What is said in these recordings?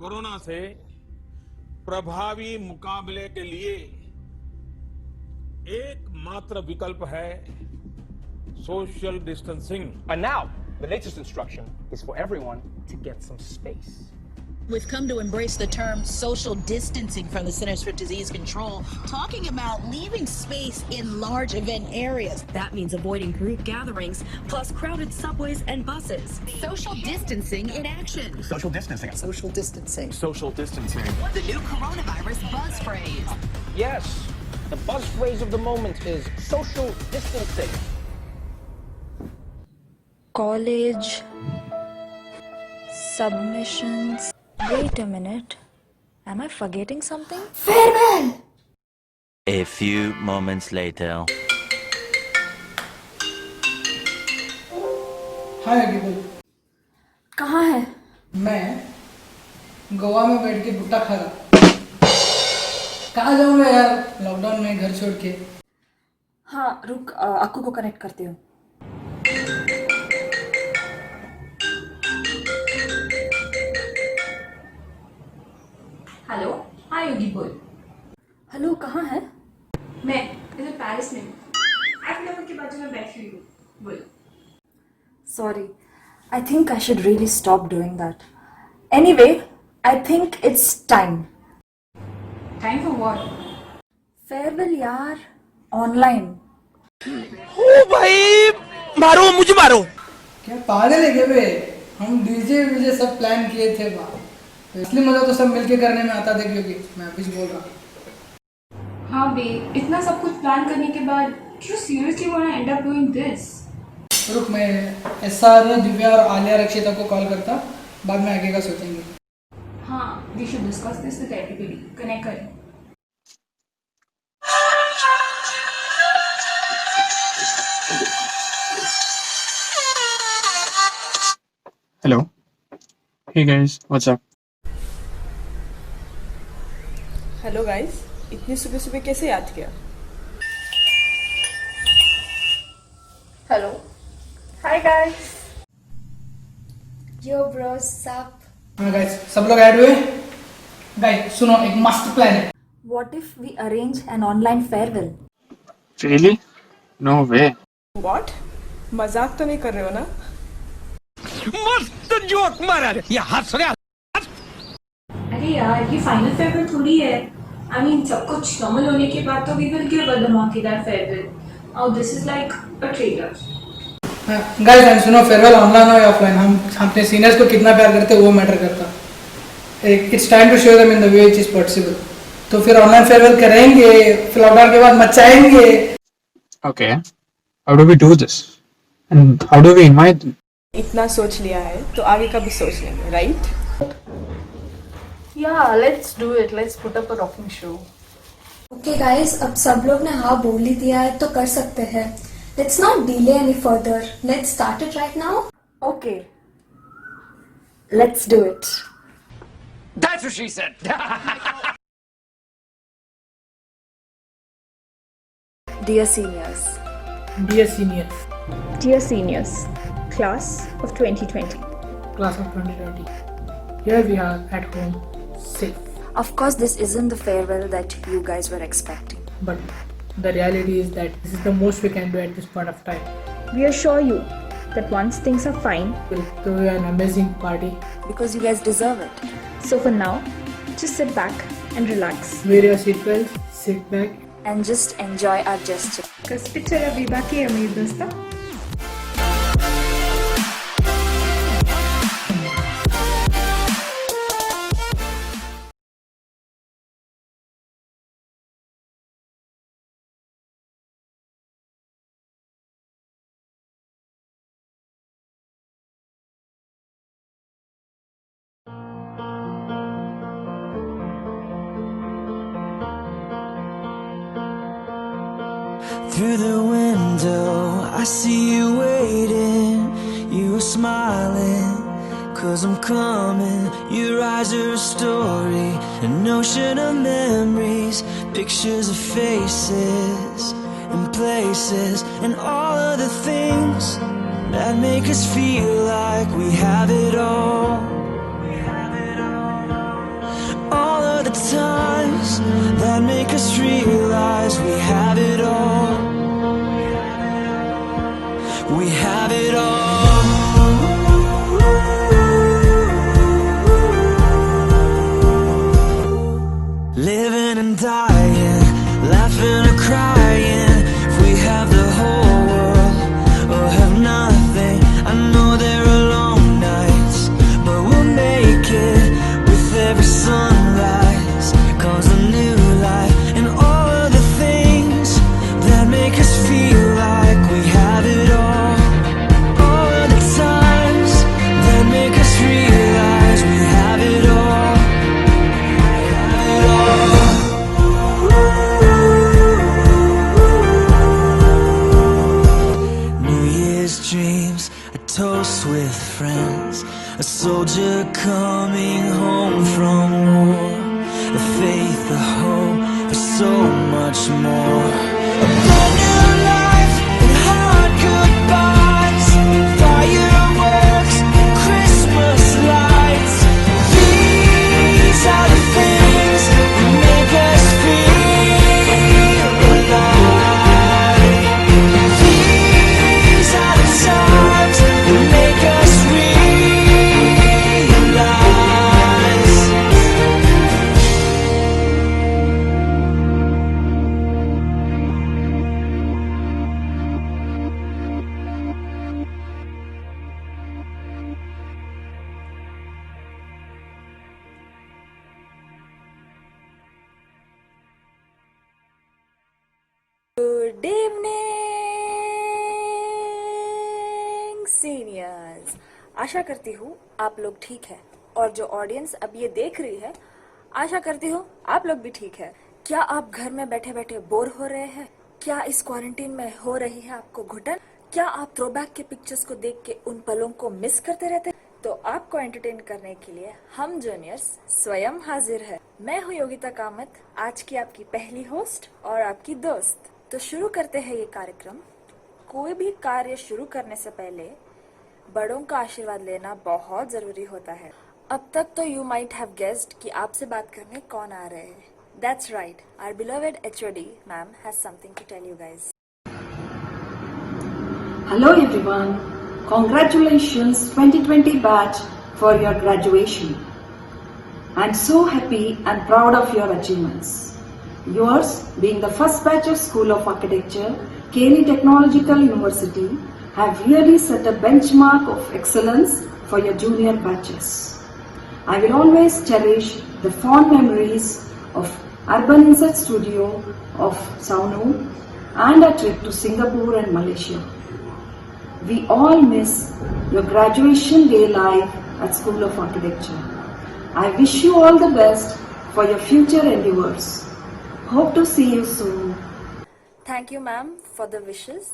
Corona से प्रभावी मुकाबले के लिए एकमात्र विकल्प है social distancing. And now, the latest instruction is for everyone to get some space. We've come to embrace the term social distancing from the Centers for Disease Control, talking about leaving space in large event areas. That means avoiding group gatherings, plus crowded subways and buses. Social distancing in action. Social distancing. Social distancing. Social distancing. The new coronavirus buzz phrase. Yes, the buzz phrase of the moment is social distancing. College submissions. Wait a minute. Am I forgetting something? Farewell! A few moments later. हाय अकीबुल। कहाँ है? मैं गोवा में बैठ के भुट्टा खा रहा। कहाँ जाऊँगा यार लॉकडाउन में घर छोड़ के। हाँ रुक, अक्कू को कनेक्ट करती हूँ। हेलो, हाँ योगी बोल। हेलो, कहाँ है? मैं इधर पेरिस में हूँ। 8 नंबर के बाजू में बैठी हुई हूँ। बोल। Sorry, I think I should really stop doing that. Anyway, I think it's time. Time for what? Farewell यार, online. ओ भाई, मारो मुझे मारो। क्या पागल है क्या बे? हम डीजे वीजे सब प्लान किए थे वहाँ। तो इसलिए मजा तो सब मिलके करने में आता था क्योंकि मैं अभी बोल रहा। हाँ बे, इतना सब कुछ प्लान करने के बाद you seriously wanna end up doing this? रुक, मैं एसआर, दिव्या और आलिया रक्षिता को कॉल करता, बाद में आगे का सोचेंगे। हाँ, we should discuss this with everybody. Connect करें। Hello. Hey guys, what's up? Hello guys, इतनी सुबह सुबह कैसे याद किया? Hello. Hi guys. Yo bros, sup? हाँ गाइस, सब लोग ऐड हुए? गाइस सुनो, एक मस्त प्लान है। What if we arrange an online farewell? Really? No way. What? मजाक तो नहीं कर रहे हो ना? मस्त जोक मारा रे, ये हंस रहा। अरे यार, ये फाइनल फेयरवेल थोड़ी है। I mean, सब कुछ नॉर्मल होने के बाद तो we will give a धमाकेदार farewell. Now this is like a trailer. Guys सुनो, फेयरवेल ऑनलाइन हो या ऑफलाइन, हम अपने सीनियर्स को कितना प्यार करते हैं वो मैटर करता। It's time to show them in the way which is possible. तो फिर ऑनलाइन फेयरवेल करेंगे, फिर लॉकडाउन के बाद मचाएंगे। Okay. How do we do this? And how do we invite them? इतना सोच लिया है तो आगे का भी सोच लेंगे, right? Yeah, let's do it. Let's put up a rocking show. Okay guys, अब सब लोग ने हाँ बोल ही दिया है तो कर सकते हैं. Let's not delay any further. Let's start it right now. Okay. Let's do it. That's what she said. Dear seniors. Dear seniors. Dear seniors, class of 2020. Class of 2020. Here we are at home, safe. Of course, this isn't the farewell that you guys were expecting. But the reality is that this is the most we can do at this point of time. We assure you that once things are fine, We'll throw you an amazing party. Because you guys deserve it. so for now, just sit back and relax. Wear your seatbelts, sit back. And just enjoy our gesture. Cause picture abhi baki hai mere dosta. Through the window, I see you waiting. You were smiling, 'cause I'm coming. Your eyes are a story, an ocean of memories, pictures of faces and places, and all of the things that make us feel like we have it all. the times that make us realize we have it all. We have it all. Living and dying, laughing or crying. If we have the whole world or have nothing, I know there are long nights, but we'll make it with every sunrise. Cause a new life and all of the things that make us feel like we have it all. All of the times that make us realize we have it all. New Year's dreams, a toast with friends, a soldier coming home from war, the faith, the hope for so much more. A brand new life and hard goodbyes, fireworks and Christmas lights. These are the things that make us feel alive. These are the times that make us realize. Good evening seniors, आशा करती हूँ आप लोग ठीक है और जो audience अब ये देख रही है, आशा करती हूँ आप लोग भी ठीक है। क्या आप घर में बैठे बैठे बोर हो रहे हैं? क्या इस क्वारंटीन में हो रही है आपको घुटन? क्या आप थ्रोबैक के पिक्चर्स को देख के उन पलों को मिस करते रहते? तो आपको एंटरटेन करने के लिए हम जूनियर्स स्वयं हाजिर है। मैं हूँ योगिता कामत, आज की आपकी पहली होस्ट और आपकी दोस्त। तो शुरू करते हैं ये कार्यक्रम। कोई भी कार्य शुरू करने से पहले बड़ों का आशीर्वाद लेना बहुत जरूरी होता है। अब तक तो यू माइट हैव गेस्ड कि आपसे बात करने कौन आ रहे हैं। That's right, our beloved HOD ma'am has something to tell you guys. Hello everyone, congratulations 2020 batch for your graduation. I'm so happy and proud of your achievements. Yours being the first batch of School of Architecture, Keli Technological University, have really set a benchmark of excellence for your junior batches. I will always cherish the fond memories of Urban Insight Studio of Saunu and a trip to Singapore and Malaysia. We all miss your graduation day life at School of Architecture. I wish you all the best for your future endeavors. Hope to see you soon. Thank you ma'am for the wishes.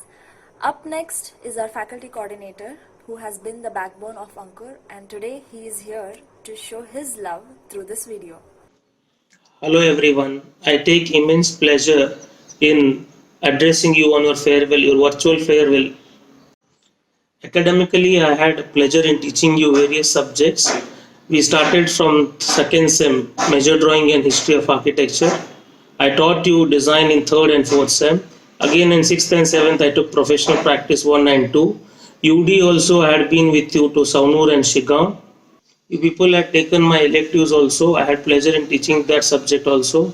Up next is our faculty coordinator who has been the backbone of Ankur, and today he is here to show his love through this video. Hello everyone, I take immense pleasure in addressing you on your farewell, your virtual farewell. Academically, I had pleasure in teaching you various subjects. We started from second sem, Major Drawing and History of Architecture. I taught you design in third and fourth sem. Again in 6th and 7th, I took professional practice 1 and 2. UD also had been with you to Saunur and Shigam. You people had taken my electives also. I had pleasure in teaching that subject also.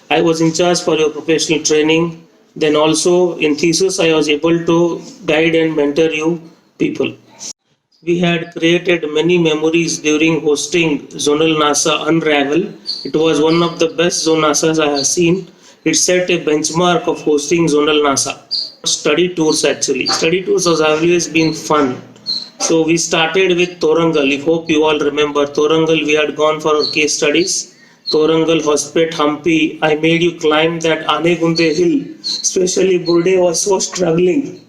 I was in charge for your professional training. Then also in thesis, I was able to guide and mentor you people. We had created many memories during hosting Zonal NASA Unravel. It was one of the best Zonasas I have seen. It set a benchmark of hosting Zonal NASA. Study tours actually. Study tours has always been fun. So we started with Thorangal. I hope you all remember Thorangal. We had gone for our case studies. Thorangal, Hospet, Hampi. I made you climb that Anegunde hill. Especially Burde was so struggling.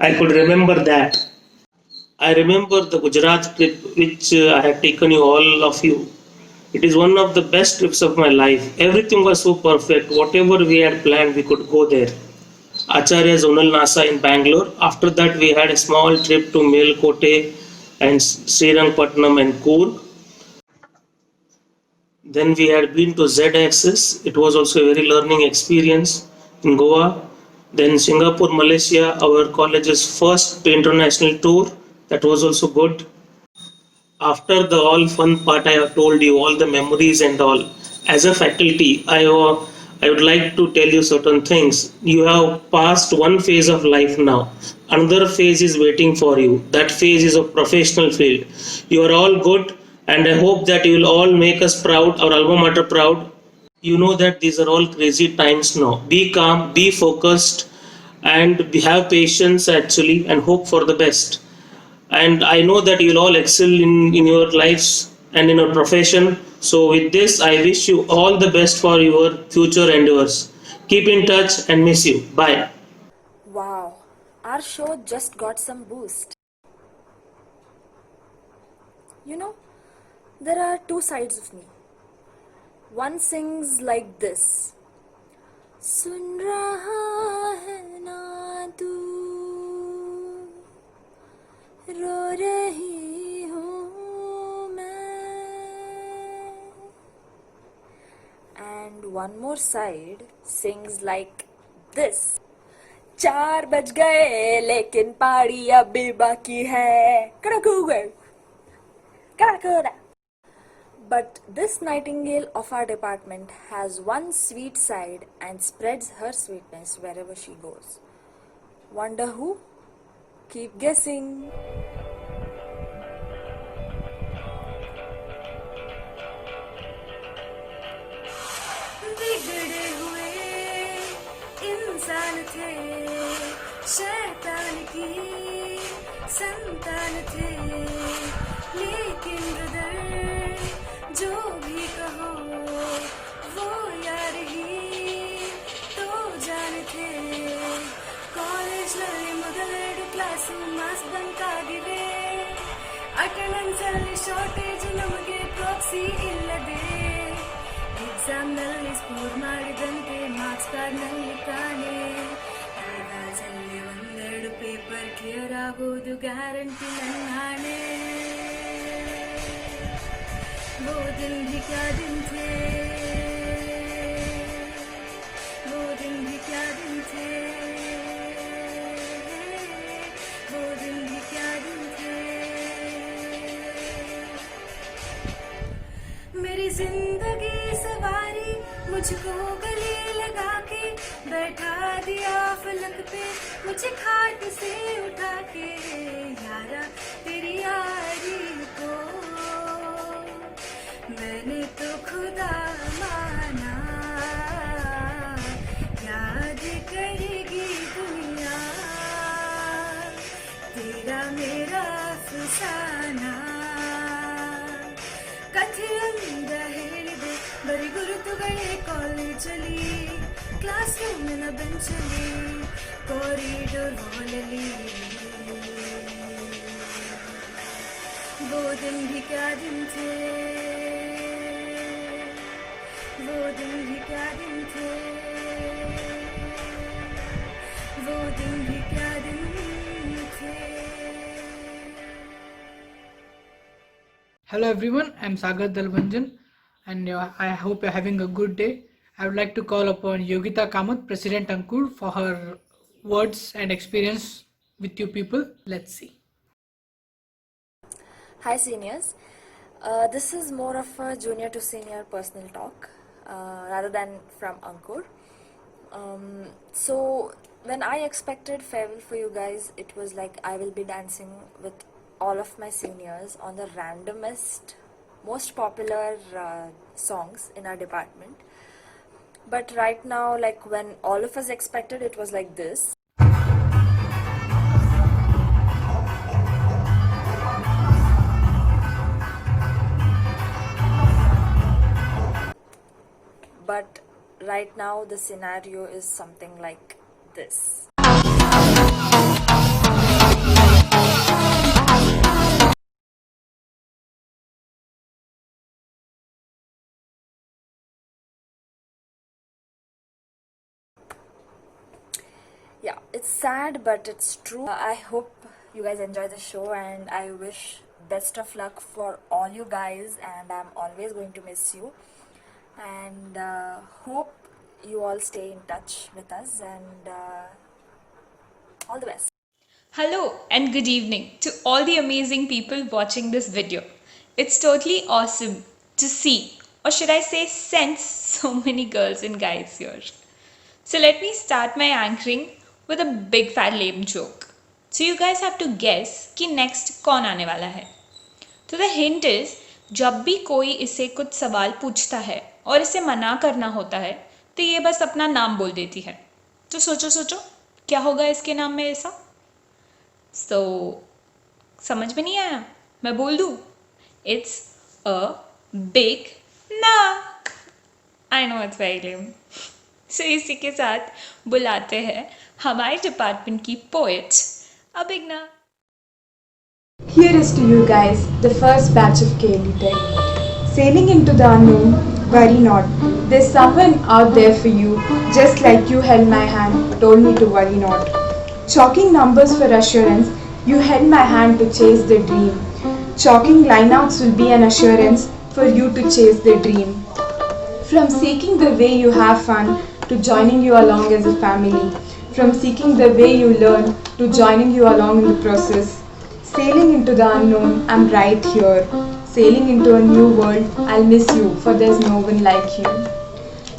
I could remember that. I remember the Gujarat trip which I had taken you, all of you. It is one of the best trips of my life. Everything was so perfect. Whatever we had planned, we could go there. Acharya Zonal NASA in Bangalore. After that, we had a small trip to Melkote and Srirangpatnam and Coorg. Then we had been to Z Axis. It was also a very learning experience in Goa. Then Singapore, Malaysia, our college's first international tour. That was also good. After the all fun part I have told you, all the memories and all, as a faculty, I would like to tell you certain things. You have passed one phase of life now. Another phase is waiting for you. That phase is a professional field. You are all good, and I hope that you will all make us proud, our alma mater proud. You know that these are all crazy times now. Be calm, be focused, and have patience actually, and hope for the best. And I know that you'll all excel in your lives and in your profession. So with this, I wish you all the best for your future endeavors. Keep in touch and miss you. Bye. Wow, our show just got some boost. You know, there are two sides of me. One sings like this. सुन रहा है ना तू, रो रही हूँ मैं. And one more side sings like this. 4 बज गए लेकिन पार्टी अभी बाकी है. Karakura. But this nightingale of our department has one sweet side and spreads her sweetness wherever she goes. Wonder who? Keep guessing. बिगड़े हुए इंसान थे, शैतान की संतान थे, लेकिन ब्रदर जो भी कहो वो यार ही तो जान थे. ಕಾಲೇಜ್ ನಲ್ಲಿ ಮೊದಲೆರಡು ಕ್ಲಾಸು ಮಾಸ್ ಬಂಕ್ ಆಗಿವೆ, ಅಟೆಂಡೆನ್ಸ್ ಅಲ್ಲಿ ಶಾರ್ಟೇಜ್ ನಮಗೆ ಪ್ರಾಕ್ಸಿ ಇಲ್ಲದೆ, ಎಕ್ಸಾಮ್ ನಲ್ಲಿ ಸ್ಕೋರ್ ಮಾಡಿದಂತೆ ಮಾರ್ಕ್ಸ್ ಕಾರ್ಡ್ ನಲ್ಲಿ ಕಾಣೆ, ಅಲ್ಲಿ ಒಂದೆರಡು ಪೇಪರ್ ಕ್ಲಿಯರ್ ಆಗೋದು ಗ್ಯಾರಂಟಿ ನನ್ನ ಹಾಣೆ. वो दिन भी क्या दिन थे, वो दिन भी क्या दिन थे, वो दिन भी क्या दिन थे. मेरी जिंदगी सवारी मुझको गले लगा के, बैठा दिया फलक पे मुझे खाट से उठा के. यारा तेरी यारी को मैंने तो खुदा माना, याद करेगी दुनिया तेरा मेरा अफसाना. ಕಥೆಯೊಂದ ಹೇಳಿದೆ ಬರೀ ಗುರುತುಗಳೇ ಕಾಲೇಜಲ್ಲಿ, ಕ್ಲಾಸ್ ರೂಮಿನ ಬೆಂಚಲ್ಲಿ, ಕಾರಿಡೋರ್ ಹಾಲಲ್ಲಿ. वो दिन भी क्या दिन थे, वो दिन भी क्या दिन थे, वो दिन भी क्या दिन थे. Hello everyone, I'm Sagar Dalbanjan and I hope you're having a good day. I would like to call upon Yogita Kamath, President Ankur, for her words and experience with you people. Let's see. Hi seniors, this is more of a junior to senior personal talk rather than from Ankur. So when I expected farewell for you guys, it was like I will be dancing with all of my seniors on the randomest, most popular songs in our department. But right now, like when all of us expected, it was like this. But right now the scenario is something like this. Yeah, it's sad but it's true. I hope you guys enjoy the show and I wish best of luck for all you guys, and I'm always going to miss you. and hope you all stay in touch with us, and all the best. Hello and good evening to all the amazing people watching this video. It's totally awesome to see, or should I say sense, so many girls and guys here. So let me start my anchoring with a big fat lame joke. So you guys have to guess कि next कौन आने वाला है. तो the hint is, जब भी कोई इसे कुछ सवाल पूछता है और इसे मना करना होता है तो ये बस अपना नाम बोल देती है. तो सोचो क्या होगा इसके नाम में ऐसा. So समझ में नहीं आया, मैं बोल दूँ. It's a big knock. I know it's very lame. So इसी के साथ बुलाते हैं हमारे डिपार्टमेंट की poet Abhigya. Here is to you guys, the first batch of KLU Tech. Sailing into the unknown, worry not. There's someone out there for you, just like you held my hand, told me to worry not. Chalking numbers for assurance, you held my hand to chase the dream. Chalking lineouts will be an assurance for you to chase the dream. From seeking the way you have fun to joining you along as a family. From seeking the way you learn to joining you along in the process. Sailing into the unknown, I'm right here. Sailing into a new world, I'll miss you, for there's no one like you.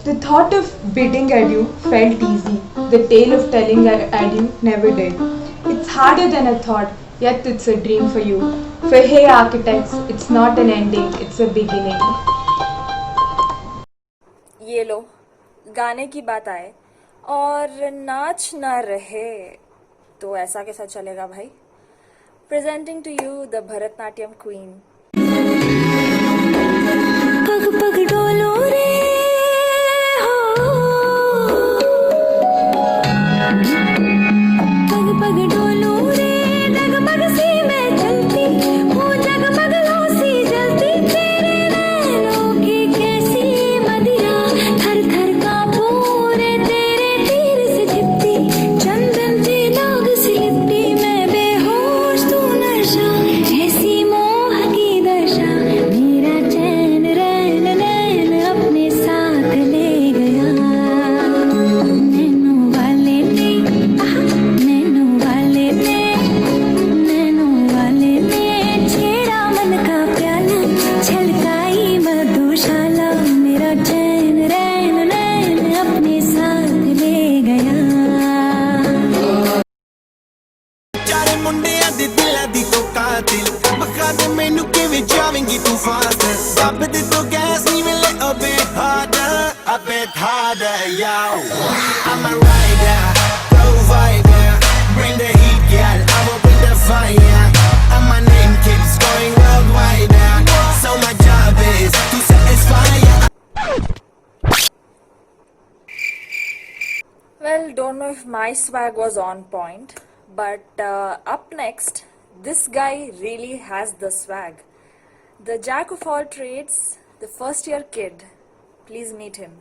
The thought of bidding adieu felt easy. The tale of telling adieu never did. It's harder than I thought, yet it's a dream for you. For hey architects, it's not an ending, it's a beginning. ये लो, गाने की बात आए और नाच ना रहे तो ऐसा कैसा चलेगा भाई. Presenting to you the Bharatnatyam Queen. पग पग डोलो रे हो, पग पग डोलो रे, डगमग सी मैं चलती हूँ, जगमग लो सी जलती, तेरे नैनों की कैसी मदिरा, थर थर कांपू रे तेरे तीर से झिपती, चंदन से दाग सी लिपटी, मैं बेहोश तू नशा, ऐसी मोह की दशा, मेरा चैन रैन नैन अपने साथ ले गया. नैनों वाले ने, नैनों वाले ने, नैनों वाले ने छेड़ा मन का प्याला, छलकाई मधुशाला, मेरा चैन रैन नैन अपने साथ ले गया. ਚਾਰੇ ਮੁੰਡਿਆਂ ਦੇ ਦਿਲਾਂ ਦੀ ਤੂੰ ਕਾਤਿਲ, ਬਖਾ ਦੇ ਮੈਨੂੰ ਕਿਵੇਂ ਜਾਵੇਂਗੀ ਤੂੰ ਫਾਸਟ, ਰੱਬ ਦੇ ਤੋਂ ਗੈਸ ਨਹੀਂ ਮਿਲੇ a bit harder, yo. I'm a rider, provider, bring the heat, girl, I will bring the fire, and my name keeps going worldwide, so my job is to satisfy ya. Well, don't know if my swag was on point, but up next, this guy really has the swag. The jack of all trades, the first year kid. Please meet him.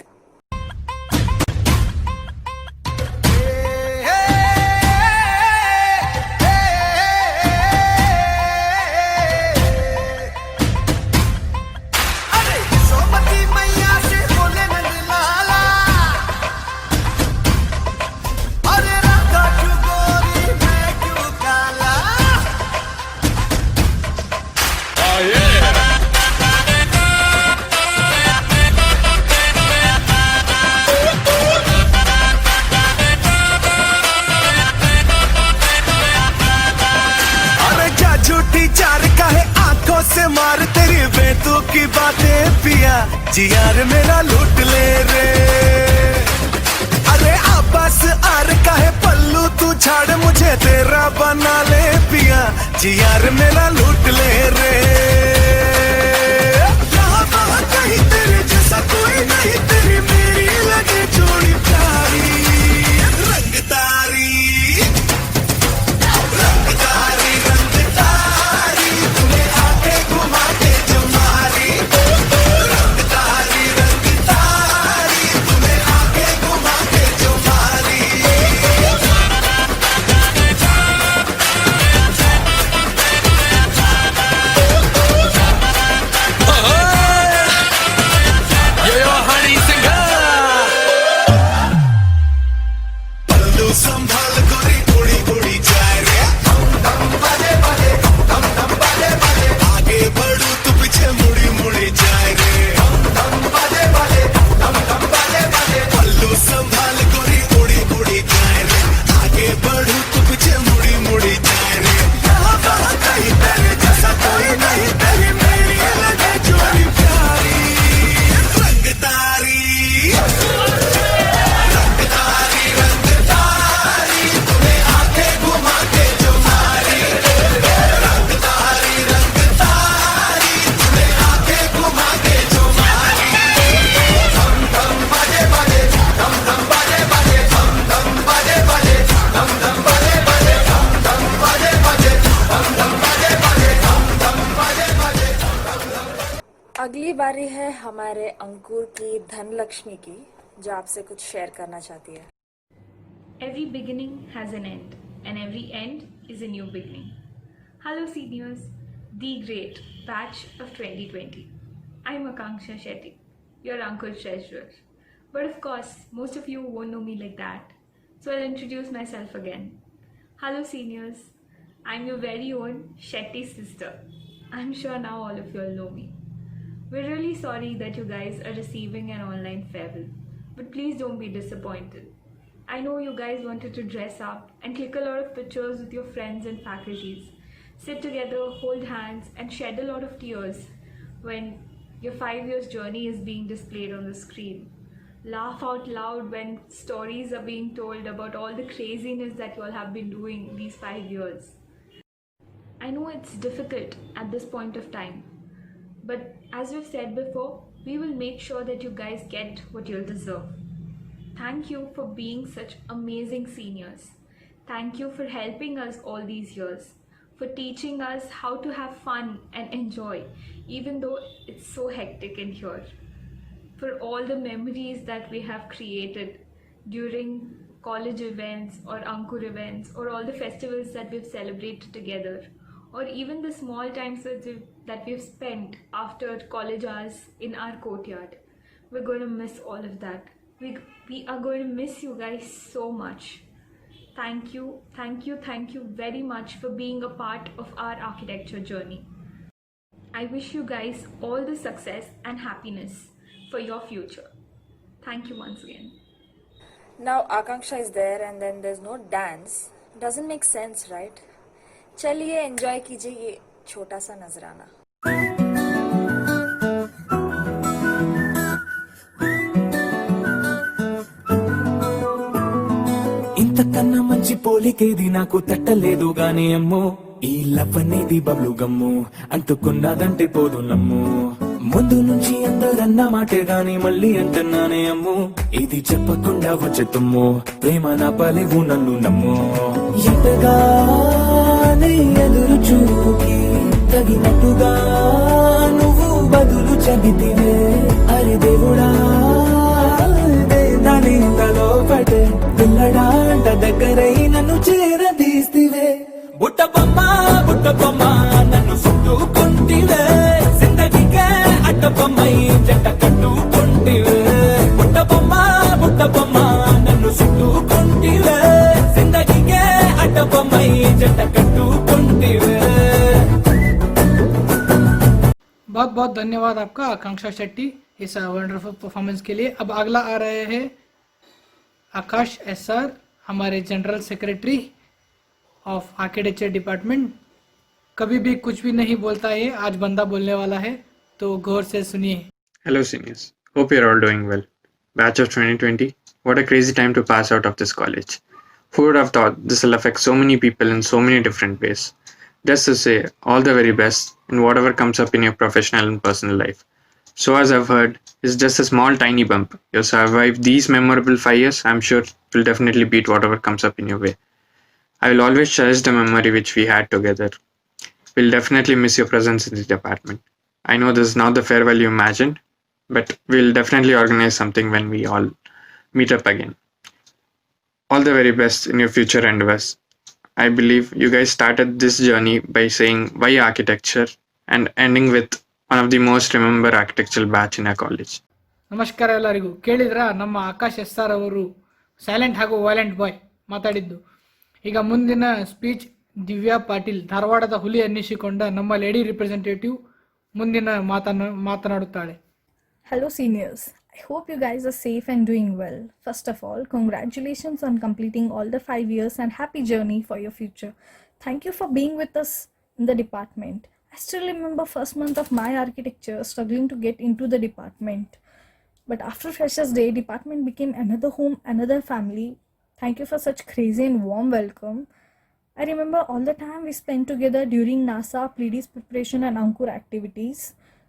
से मार तेरी बेतु की बातें पिया, जी यार मेरा लूट ले रे. अरे आपस आर का है पल्लू, तू छाड़ मुझे तेरा बना ले पिया, जी यार मेरा लूट ले रे. यहाँ वहाँ कहीं तेरे जैसा कोई नहीं, तेरी मेरी लगे जोड़ी प्यारी, रंगदारी रंगदारी रंगदारी, तुम्हें आके घुमा के जमारी, रंगदारी रंगदारी, तुम्हें आके घुमा के जमारी. Yo, अभी बारी है हमारे अंकुर की धनलक्ष्मी की, जो आपसे कुछ शेयर करना चाहती है. Every beginning has an end, and every end is a new beginning. Hello, seniors, the great batch of 2020. I'm Akanksha Shetty, your Uncle Treasurer. But of course, most of you won't know me like that, so I'll introduce myself again. Hello, seniors, I'm your very own Shetty's sister. I'm sure now all of you all know me. We're really sorry that you guys are receiving an online farewell, but please don't be disappointed. I know you guys wanted to dress up and click a lot of pictures with your friends and faculties, sit together, hold hands, and shed a lot of tears when your 5 years journey is being displayed on the screen. Laugh out loud when stories are being told about all the craziness that you all have been doing these 5 years. I know it's difficult at this point of time, but as we've said before, we will make sure that you guys get what you'll deserve. Thank you for being such amazing seniors. Thank you for helping us all these years, for teaching us how to have fun and enjoy, even though it's so hectic in here. For all the memories that we have created during college events or Ankur events, or all the festivals that we've celebrated together, or even the small times that we've spent after college hours in our courtyard. We're going to miss all of that. We are going to miss you guys so much. Thank you very much for being a part of our architecture journey. I wish you guys all the success and happiness for your future. Thank you once again. Now Akanksha is there and then there's no dance. Doesn't make sense, right? चलिए enjoy कीजिए ये छोटा सा नजराना. ఇంతకన్నా మంచి పోలికేది నాకు తట్టలేదు గాని అమ్మో, ఈ లవ్ అనేది బబ్లు గమ్ము అంటుకున్నదంటే పోదు నమ్ము. ముందు నుంచి అందరన్న మాటే గాని మళ్ళీ అంటున్నానే అమ్ము, ఇది చెప్పకుండా వచ్చే తుమ్ము, ప్రేమ నా పలేవు నన్ను నమ్ము. ఎంతగానే ఎదురు చూకి తగినట్టుగా నువ్వు బదులు చెబితివే, అరే దేవుడా దాని తలో పటే పిల్లడాంట దగ్గరై నన్ను చేరదీస్తివే. బుట్ట బొమ్మ నన్ను చుట్టుకుంటివే, జిందగీకే అడ్డ బొమ్మై జంట కట్టుకుంటివే. బుట్ట బొమ్మ నన్ను చుట్టుకుంటివే, జిందగీకే అడ్డ బొమ్మై జంట కట్టుకుంటివే. बहुत बहुत धन्यवाद आपका आकांक्षा शेट्टी इस वंडरफुल परफॉर्मेंस के लिए. अब अगला आ रहे हैं आकाश SR, हमारे general secretary of architecture department. कभी भी कुछ भी नहीं बोलता है, आज बंदा बोलने वाला है, तो गौर से सुनिए. Hello seniors, hope you're all doing well. Batch of 2020, what a crazy time to pass out of this college. Who would have thought this will affect so many people in so many different ways. Just to say, all the very best in whatever comes up in your professional and personal life. So as I've heard, it's just a small tiny bump. You'll survive these memorable 5 years, I'm sure it will definitely beat whatever comes up in your way. I will always cherish the memory which we had together. We'll definitely miss your presence in the department. I know this is not the farewell you imagined, but we'll definitely organize something when we all meet up again. All the very best in your future endeavors. I believe you guys started this journey by saying why architecture and ending with one of the most remembered architectural batch in our college. ನಮಸ್ಕಾರ ಎಲ್ಲರಿಗೂ. ಕೇಳಿದ್ರಾ ನಮ್ಮ Akash SR ಅವರು silent ಹಾಗೂ violent ಬಾಯ್ ಮಾತಾಡಿದ್ದು. ಈಗ ಮುಂದಿನ speech Divya Patil, ಧಾರವಾಡದ ಹುಲಿ ಅನ್ನಿಸಿಕೊಂಡ ನಮ್ಮ ಲೇಡಿ ರಿಪ್ರೆಸೆಂಟೇಟಿವ್, ಮುಂದಿನ ಮಾತನಾಡುತ್ತಾಳೆ. Hello seniors, I hope you guys are safe and doing well. First of all, congratulations on completing all the 5 years and happy journey for your future. Thank you for being with us in the department. I still remember first month of my architecture struggling to get into the department. But after Freshers Day, department became another home, another family. Thank you for such crazy and warm welcome. I remember all the time we spent together during NASA, Pleiades preparation and Ankur activities.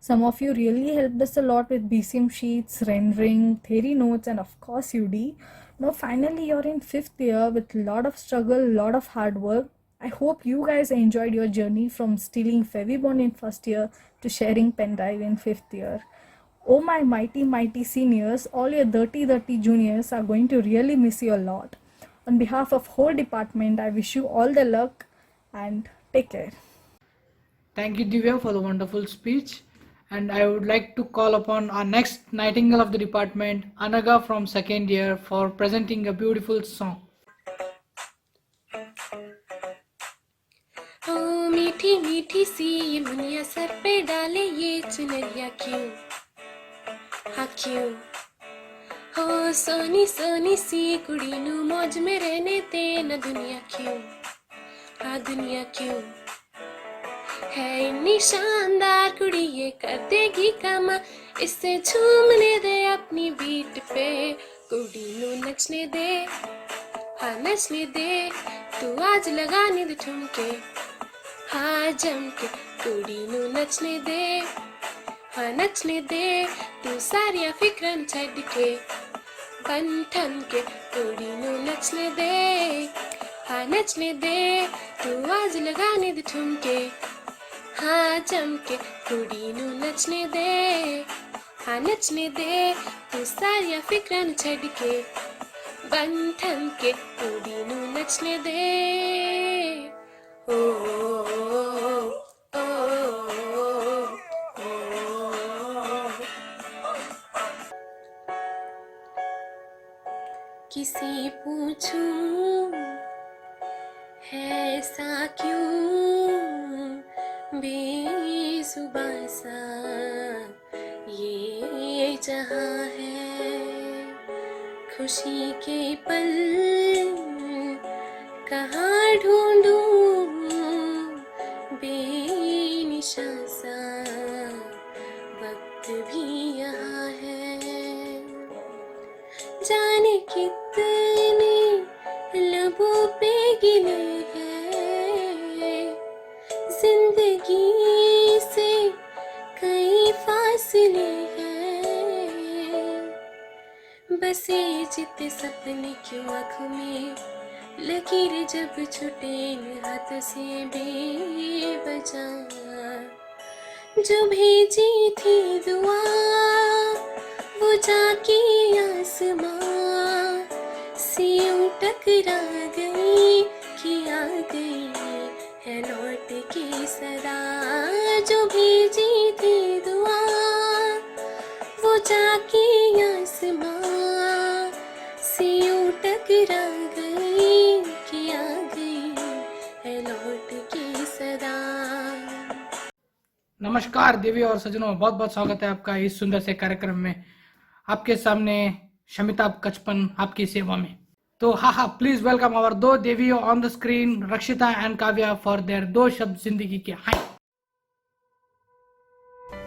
Some of you really helped us a lot with BCM sheets, rendering, theory notes, and of course UD. Now finally you're in 5th year with a lot of struggle, lot of hard work. I hope you guys enjoyed your journey from stealing Fevibond in 1st year to sharing pen drive in 5th year. Oh my mighty seniors, all your dirty juniors are going to really miss you a lot. On behalf of whole department, I wish you all the luck and take care. Thank you, Divya, for the wonderful speech. And I would like to call upon our next Nightingale of the department, Anaga from second year, for presenting a beautiful song. ओ मीठी मीठी सी ये Muniya sir पे डाले ये चुनरिया क्यों, हाँ क्यों। हो सोनी सोनी सी कुड़ी नू मौज में रहने दे न दुनिया क्यों, हाँ दुनिया क्यों। है इतनी शानदार कुड़ी ये कर देगी कमा, इससे झूमने दे अपनी बीट पे, कुड़ी नू नचने दे, हाँ नचने दे। तू आज लगाने दे ठुमके, हाँ जम के, कुड़ी नू नचने दे, हाँ नचने दे। तू सारिया फिक्रन छड़ के बन ठन के, कुड़ी नू नचने दे, हाँ नचने दे। तू आज लगाने दे ठुमके, हाँ जम के, कुड़ी नू नचने दे, हाँ नचने दे। तू सारिया फिक्रन छड़ के बन ठन के, कुड़ी नू नचने दे। ओ, किसी पूछूं है ऐसा क्यों, बेजुबां सा ये जहां है। खुशी के पल कहाँ ढूंढूं, बेनिशां सा वक्त भी यहाँ है। जाने कितने लबों पे गिले हैं, जिंदगी से कई फासले हैं। बसे जितने सपने क्यों आँखों में, लकीरें जब छूटे हाथ से बेवजह। जो भेजी थी दुआ वो जाके आसमां से यूं टकरा गई कि आ गई है लौट के सदा। जो भेजी थी दुआ वो जाके आसमां से यूं टकरा गई कि आ गई है लौट के सदा। नमस्कार देवी और सज्जनों, बहुत बहुत स्वागत है आपका इस सुंदर से कार्यक्रम में। आपके सामने शमिताभ कचपन आपकी सेवा में। तो हाँ, प्लीज वेलकम आवर दो देवियों ऑन द स्क्रीन, रक्षिता एंड काव्या, फॉर देयर दो शब्द जिंदगी के। हाय।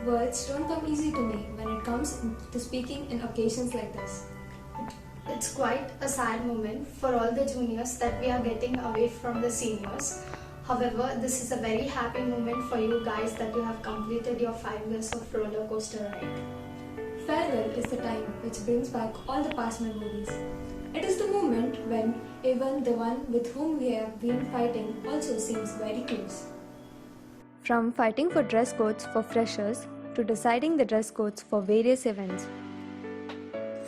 Words don't come easy to me when it comes to speaking in occasions like this. It's quite a sad moment for all the juniors that we are getting away from the seniors. However, this is a very happy moment for you guys that you have completed your 5 years of roller coaster ride. Farewell is the time which brings back all the past memories. It is the moment when even the one with whom we have been fighting also seems very close. From fighting for dress codes for freshers to deciding the dress codes for various events.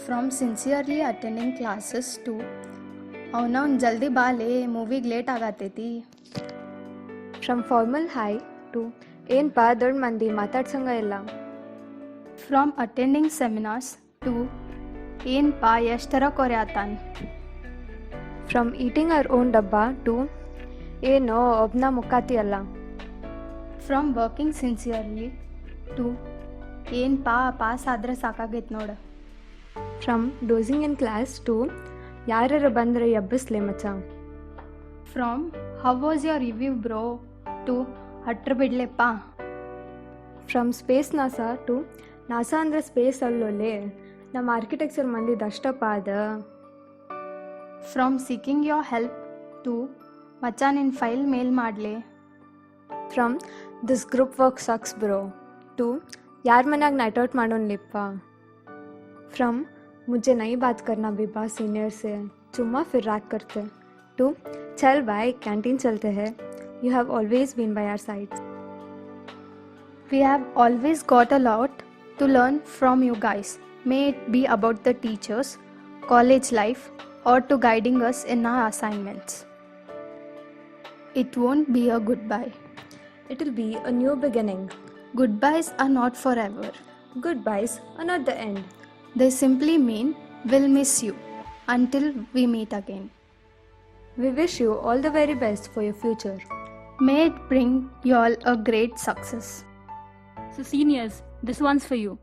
From sincerely attending classes to avna jaldi baale movie late agateti. From formal hi to ಏನ್ ಪಾ ದೊಡ್ಡ ಮಂದಿ ಮಾತಾಡ್ಸಂಗ ಇಲ್ಲ. From attending seminars to ಏನ್ ಪಾ ಎಷ್ಟರ ಕೊರ್ಯಾತಾನ್. From eating our own dabba to ಏನೋ ಒಬ್ನ ಮುಕ್ಕಾತಿ ಅಲ್ಲ. From working sincerely to ಏನ್ ಪಾಸ್ ಆದ್ರೆ ಸಾಕಾಗೈತ್ ನೋಡ. From dozing in class to ಯಾರು ಬಂದ್ರೆ ಎಬ್ಬಿಸ್ಲೆ ಮಚ್ಚ. From how was your review bro to ಹಟ್ರ ಬಿಡ್ಲೆಪ್ಪ. From space NASA to NASA ಅಂದ್ರೆ ಸ್ಪೇಸ್ ಅಲ್ಲೋಲೆ, ನಮ್ಮ ಆರ್ಕಿಟೆಕ್ಚರ್ ಮಂದಿದ ಅಷ್ಟಪ್ಪ ಅದ. From seeking your help to ಮಚ್ಚ ನಿನ್ನ ಫೈಲ್ ಮೇಲ್ ಮಾಡ್ಲೆ. From this group work sucks bro to ಯಾರ ಮನ್ಯಾಗ ನೈಟ್ ಔಟ್ ಮಾಡೋನ್ಲಿಪ್ಪ. From मुझे नहीं बात करना विभा सीनियर से, चुम्मा फिर रैक करते टू चल भाई कैंटीन चलते हैं. You have always been by our sides. We have always got a lot to learn from you guys. May it be about the teachers, college life, or to guiding us in our assignments. It won't be a goodbye. It'll be a new beginning. Goodbyes are not forever. Goodbyes are not the end. They simply mean we'll miss you until we meet again. We wish you all the very best for your future. May it bring you all a great success. So seniors, this one's for you.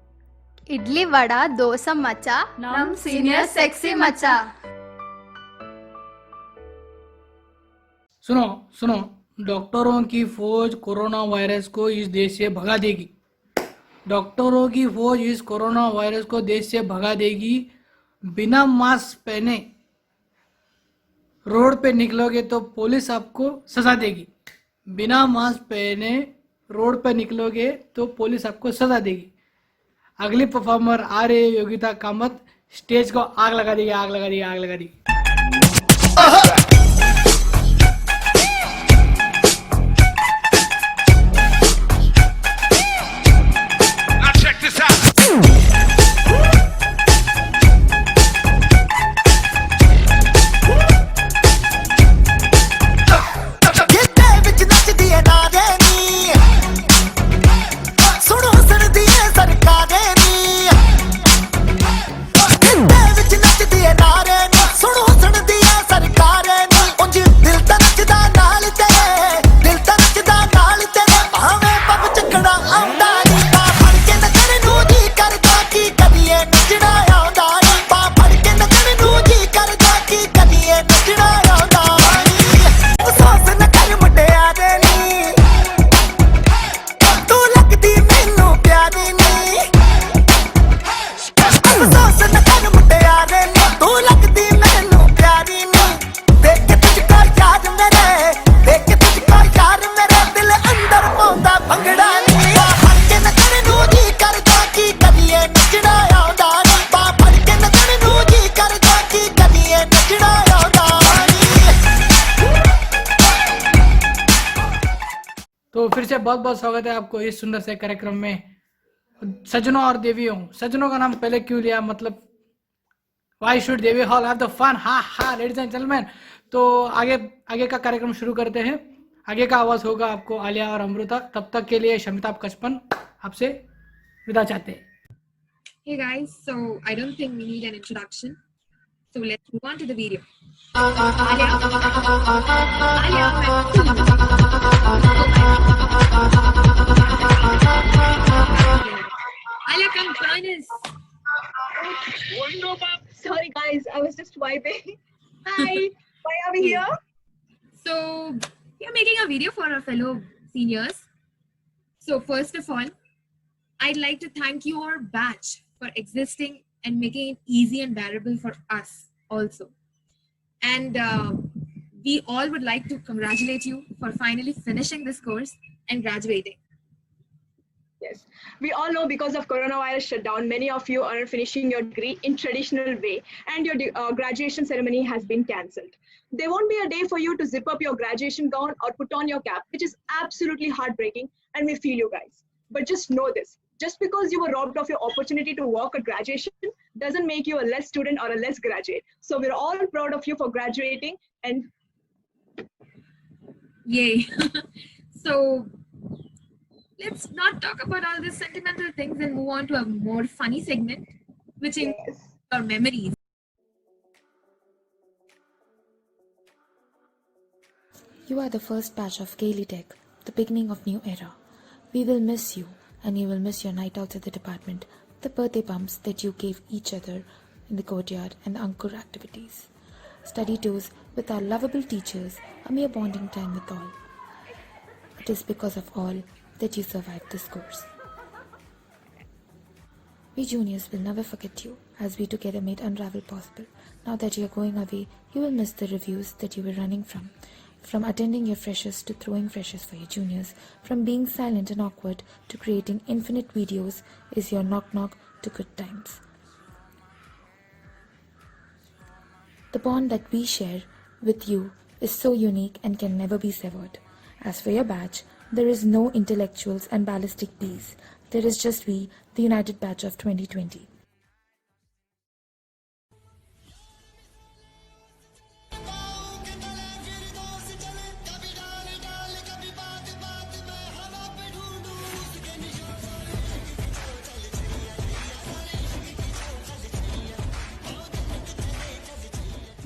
Idli vada dosa macha, Nam senior sexy macha. सुनो सुनो, डॉक्टरों की फौज corona virus को इस देश से भगा देगी। डॉक्टरों की फौज इस कोरोना वायरस को देश से भगा देगी। बिना मास्क पहने रोड पे निकलोगे तो पुलिस आपको सजा देगी। बिना मास्क पहने रोड पे निकलोगे तो पुलिस आपको सजा देगी। अगली परफॉर्मर आ रही है योगिता कामत, स्टेज को आग लगा देगी, आग लगा देगी, आग लगा देगी। तो फिर से बहुत बहुत स्वागत है आपको इस सुंदर से कार्यक्रम में। सजनों और देवियों, सजनों का नाम पहले क्यों लिया, मतलब वाई शुड देवी हॉल हैव द फन, हा हा लेडीज एंड जेंटलमैन। तो आगे का कार्यक्रम शुरू करते हैं। आगे का आवाज होगा आपको आलिया और अमृता। तब तक के लिए शमिताभ कचपन आपसे विदा चाहते हैं। Hey guys, so I don't think we need an introduction. So let's move on to the video. Alia, come join us. Sorry guys, I was just vibing. Hi, why are we here? So we are making a video for our fellow seniors. So first of all, I'd like to thank your batch for existing and making it easy and bearable for us also. And we all would like to congratulate you for finally finishing this course and graduating. Yes, we all know because of coronavirus shutdown, many of you are finishing your degree in traditional way and your graduation ceremony has been cancelled. There won't be a day for you to zip up your graduation gown or put on your cap, which is absolutely heartbreaking, and we feel you guys. But just know this, just because you were robbed of your opportunity to work at graduation doesn't make you a less student or a less graduate. So we're all proud of you for graduating and yay. So let's not talk about all these sentimental things and move on to a more funny segment, which is our memories. You are the first batch of Gaily Tech, the beginning of new era. We will miss you, and you will miss your night outs at the department, the birthday bumps that you gave each other in the courtyard, and the Ankur activities. Study tours with our lovable teachers, a mere bonding time with all. It is because of all that you survived this course. We juniors will never forget you, as we together made Unravel possible. Now that you are going away, you will miss the reviews that you were running from. From attending your freshers to throwing freshers for your juniors, from being silent and awkward to creating infinite videos is your knock-knock to good times. The bond that we share with you is so unique and can never be severed. As for your batch, there is no intellectuals and ballistic bees. There is just we, the united batch of 2020.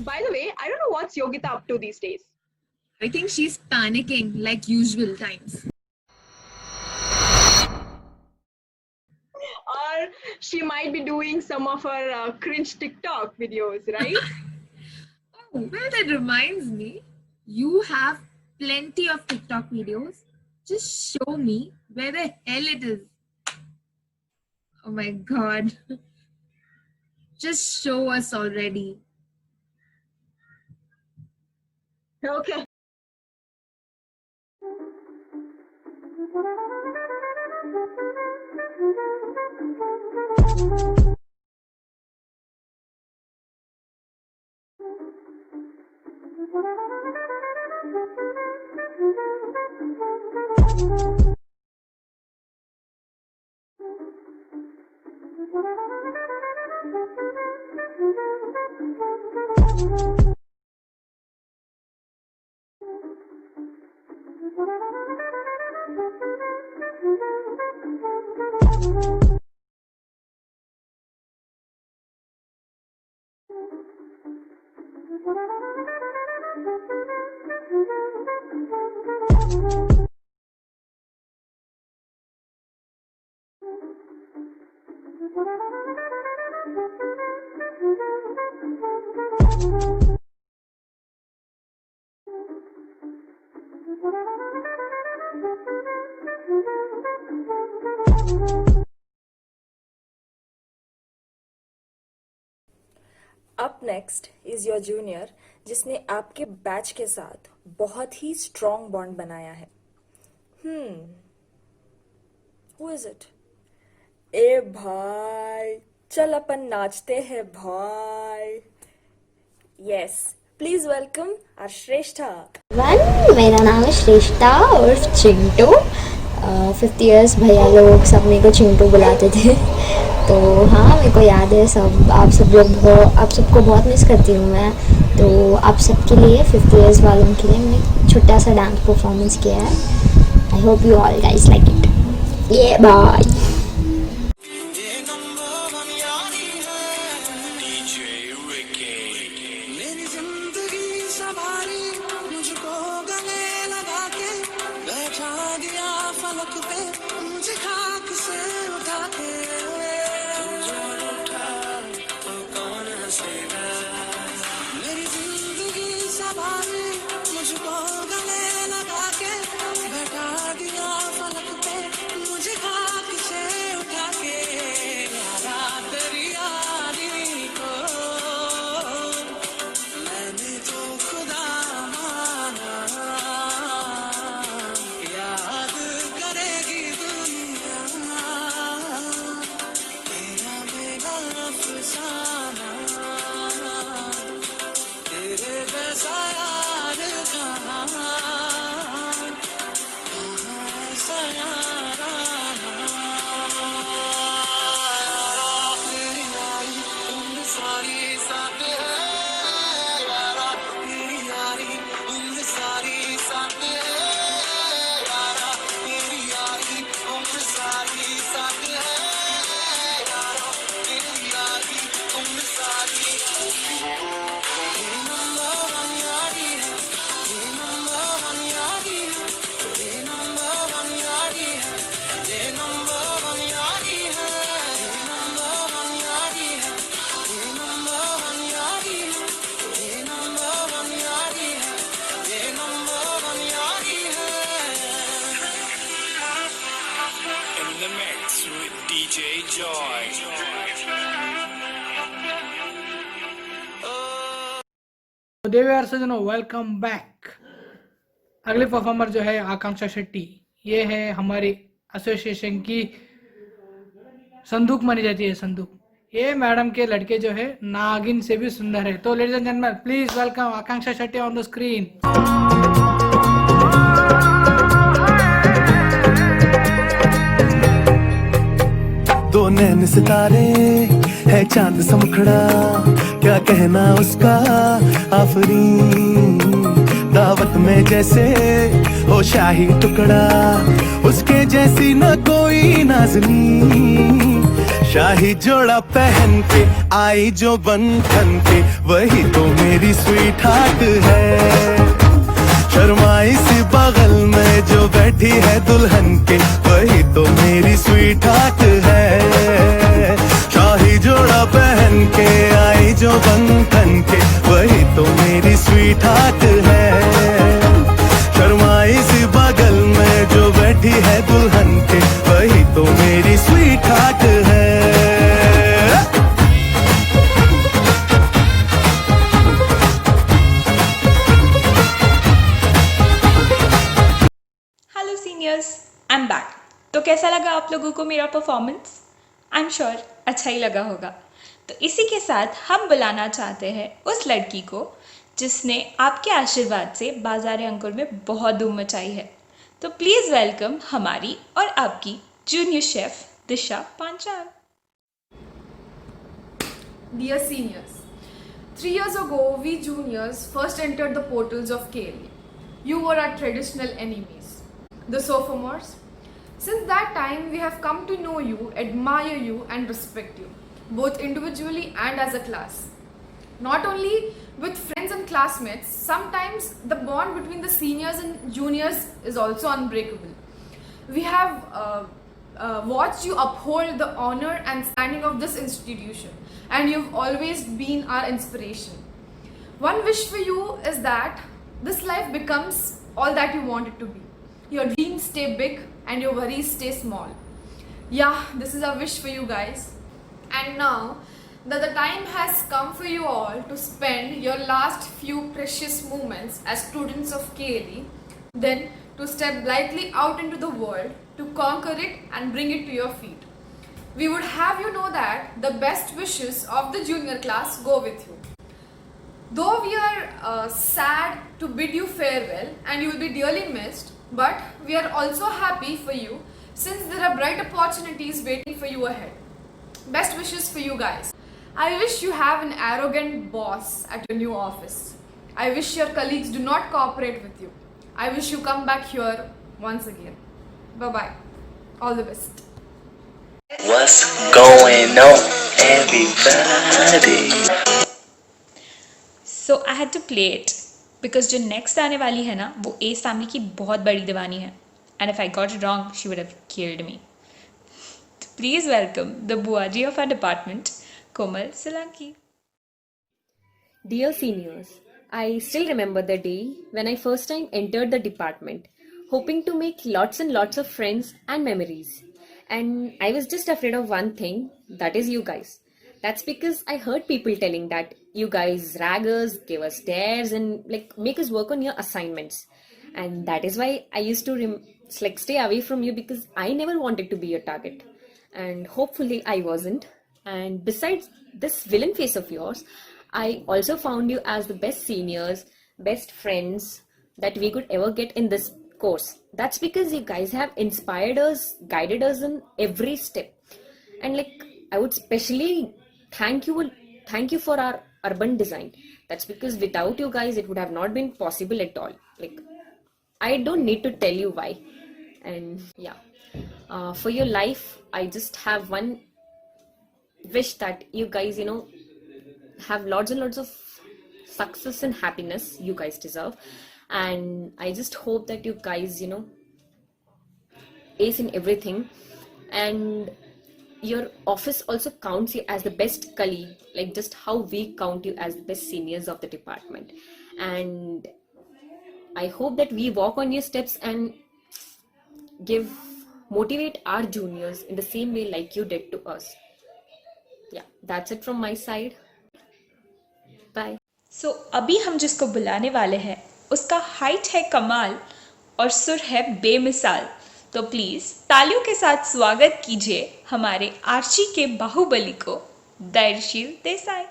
By the way, I don't know what's Yogita up to these days. I think she's panicking like usual times. Or she might be doing some of her cringe TikTok videos, right? Oh, well, that reminds me. You have plenty of TikTok videos. Just show me where the hell it is. Oh my god. Just show us already. Okay. Up next is your junior, जिसने आपके batch के साथ बहुत ही strong bond बनाया है. Who is it? ए भाई, चल अपन नाचते हैं भाई. यस, प्लीज वेलकम आवर श्रेष्ठा. मेरा नाम है श्रेष्ठा और चिंटू. 50 इयर्स भैया लोग सब मेरे को चिंटू बुलाते थे. तो हाँ, मेरे को याद है सब. आप सबको बहुत मिस करती हूँ मैं. तो आप सबके लिए 50 इयर्स वालों के लिए मैंने छोटा सा डांस परफॉर्मेंस किया है. I hope you all guys like it. ये बाय. देवयार वेलकम बैक. अगले परफॉर्मर जो है आकांक्षा शेट्टी. ये है हमारी एसोसिएशन की संदूक मानी जाती है. संदूक. ये मैडम के लड़के जो है नागिन से भी सुंदर है. तो ladies and gentleman, please welcome Akanksha Shetty on the screen. दो नैन सितारे है चांद सा मुखड़ा, क्या कहना उसका आफरीन। दावत में जैसे हो शाही टुकड़ा, उसके जैसी न कोई नाज़नीन। शाही जोड़ा पहन के आई जो बन ठन के, वही तो मेरी स्वीट हार्ट है। शर्माई सी बगल में जो बैठी है दुल्हन के, वही तो मेरी स्वीट हार्ट है। शाही जोड़ा पहन के आई जो बन ठन के, वही तो मेरी स्वीट हार्ट है। शर्माई सी बगल में जो बैठी है दुल्हन के, वही तो मेरी स्वीट हार्ट है। Hello seniors, I am back. तो कैसा लगा आप लोगों को मेरा परफॉर्मेंस? आई एम श्योर अच्छा ही लगा होगा। तो इसी के साथ हम बुलाना चाहते हैं उस लड़की को जिसने आपके आशीर्वाद से बाज़ार अंकुर में बहुत धूम मचाई है। तो प्लीज़ वेलकम हमारी और आपकी junior chef Disha Panchal. Dear seniors, 3 years ago we juniors first entered the portals of KLE. You were our traditional enemies, the sophomores. Since that time we have come to know you, admire you and respect you, both individually and as a class. Not only with friends and classmates, sometimes the bond between the seniors and juniors is also unbreakable. We have watched you uphold the honor and standing of this institution, and you've always been our inspiration. One wish for you is that this life becomes all that you want it to be. Your dreams stay big and your worries stay small. Yeah, this is our wish for you guys. And now that the time has come for you all to spend your last few precious moments as students of KLE, then to step lightly out into the world to conquer it and bring it to your feet. We would have you know that the best wishes of the junior class go with you. Though we are sad to bid you farewell and you will be dearly missed, but we are also happy for you since there are bright opportunities waiting for you ahead. Best wishes for you guys. I wish you have an arrogant boss at your new office. I wish your colleagues do not cooperate with you. I wish you come back here once again. Bye bye. All the best. What's going on, everybody? So I had to play it because जो next आने वाली है ना, वो S family की बहुत बड़ी दीवानी है. And if I got it wrong, she would have killed me. Please welcome the Buaji of our department, Komal Solanki. Dear seniors, I still remember the day when I first time entered the department, hoping to make lots and lots of friends and memories. And I was just afraid of one thing, that is you guys. That's because I heard people telling that you guys rag us, give us dares, and like make us work on your assignments. And that is why I used to stay away from you, because I never wanted to be your target. And hopefully I wasn't. And besides this villain face of yours, I also found you as the best seniors, best friends that we could ever get in this course. That's because you guys have inspired us, guided us in every step. And like I would especially thank you for our urban design. That's because without you guys it would have not been possible at all. Like I don't need to tell you why. And yeah, for your life I just have one wish, that you guys have lots and lots of success and happiness you guys deserve. And I just hope that you guys ace in everything, and your office also counts you as the best colleague, like just how we count you as the best seniors of the department. And I hope that we walk on your steps and motivate our juniors in the same way like you did to us. Yeah, that's it from my side. Bye. So अभी हम जिसको बुलाने वाले हैं उसका height है कमाल और सुर है बेमिसाल. तो प्लीज तालियों के साथ स्वागत कीजिए हमारे आर्ची के बाहुबली को, धैर्यशील देसाई.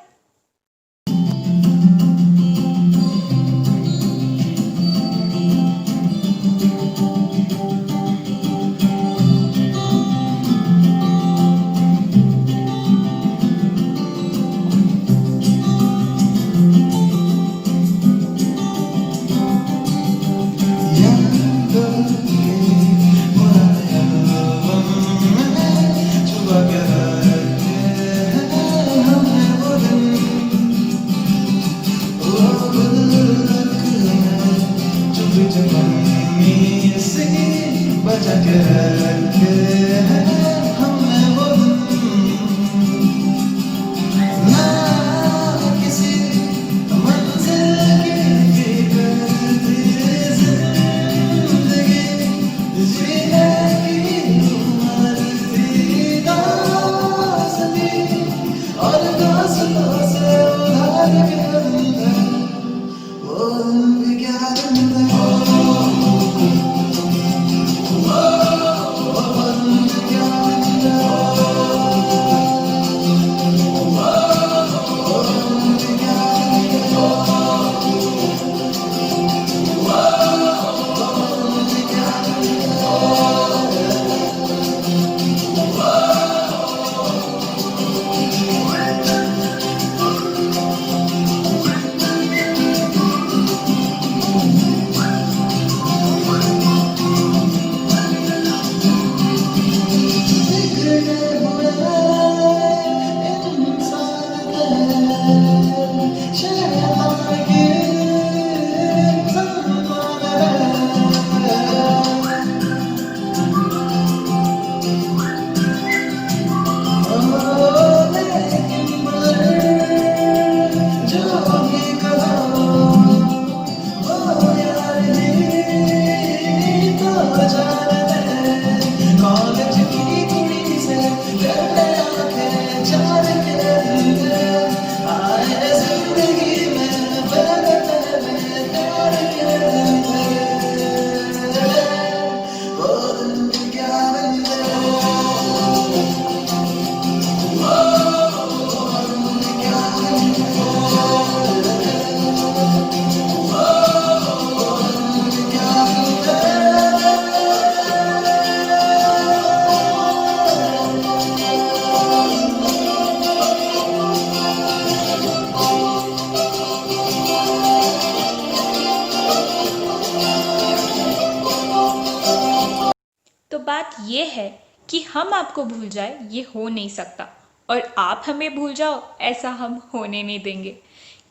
तो बात ये है कि हम आपको भूल जाए ये हो नहीं सकता, और आप हमें भूल जाओ ऐसा हम होने नहीं देंगे,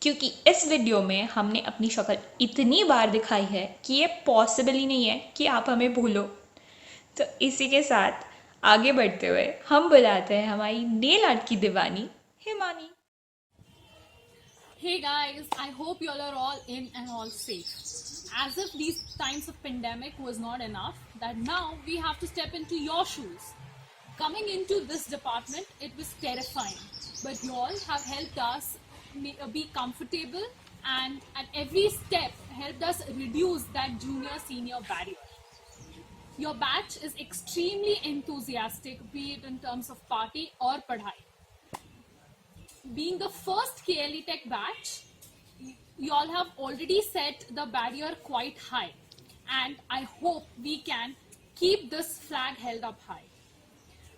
क्योंकि इस वीडियो में हमने अपनी शक्ल इतनी बार दिखाई है कि ये पॉसिबल ही नहीं है कि आप हमें भूलो। तो इसी के साथ आगे बढ़ते हुए हम बुलाते हैं हमारी नेल आर्ट की दीवानी Himani. Hey guys, I hope you all are all in and all safe. As if these times of pandemic was not enough, that now we have to step into your shoes. Coming into this department, it was terrifying, but you all have helped us be comfortable and at every step helped us reduce that junior-senior barrier. Your batch is extremely enthusiastic, be it in terms of party or padhai. Being the first KLE Tech batch, you all have already set the barrier quite high, and I hope we can keep this flag held up high.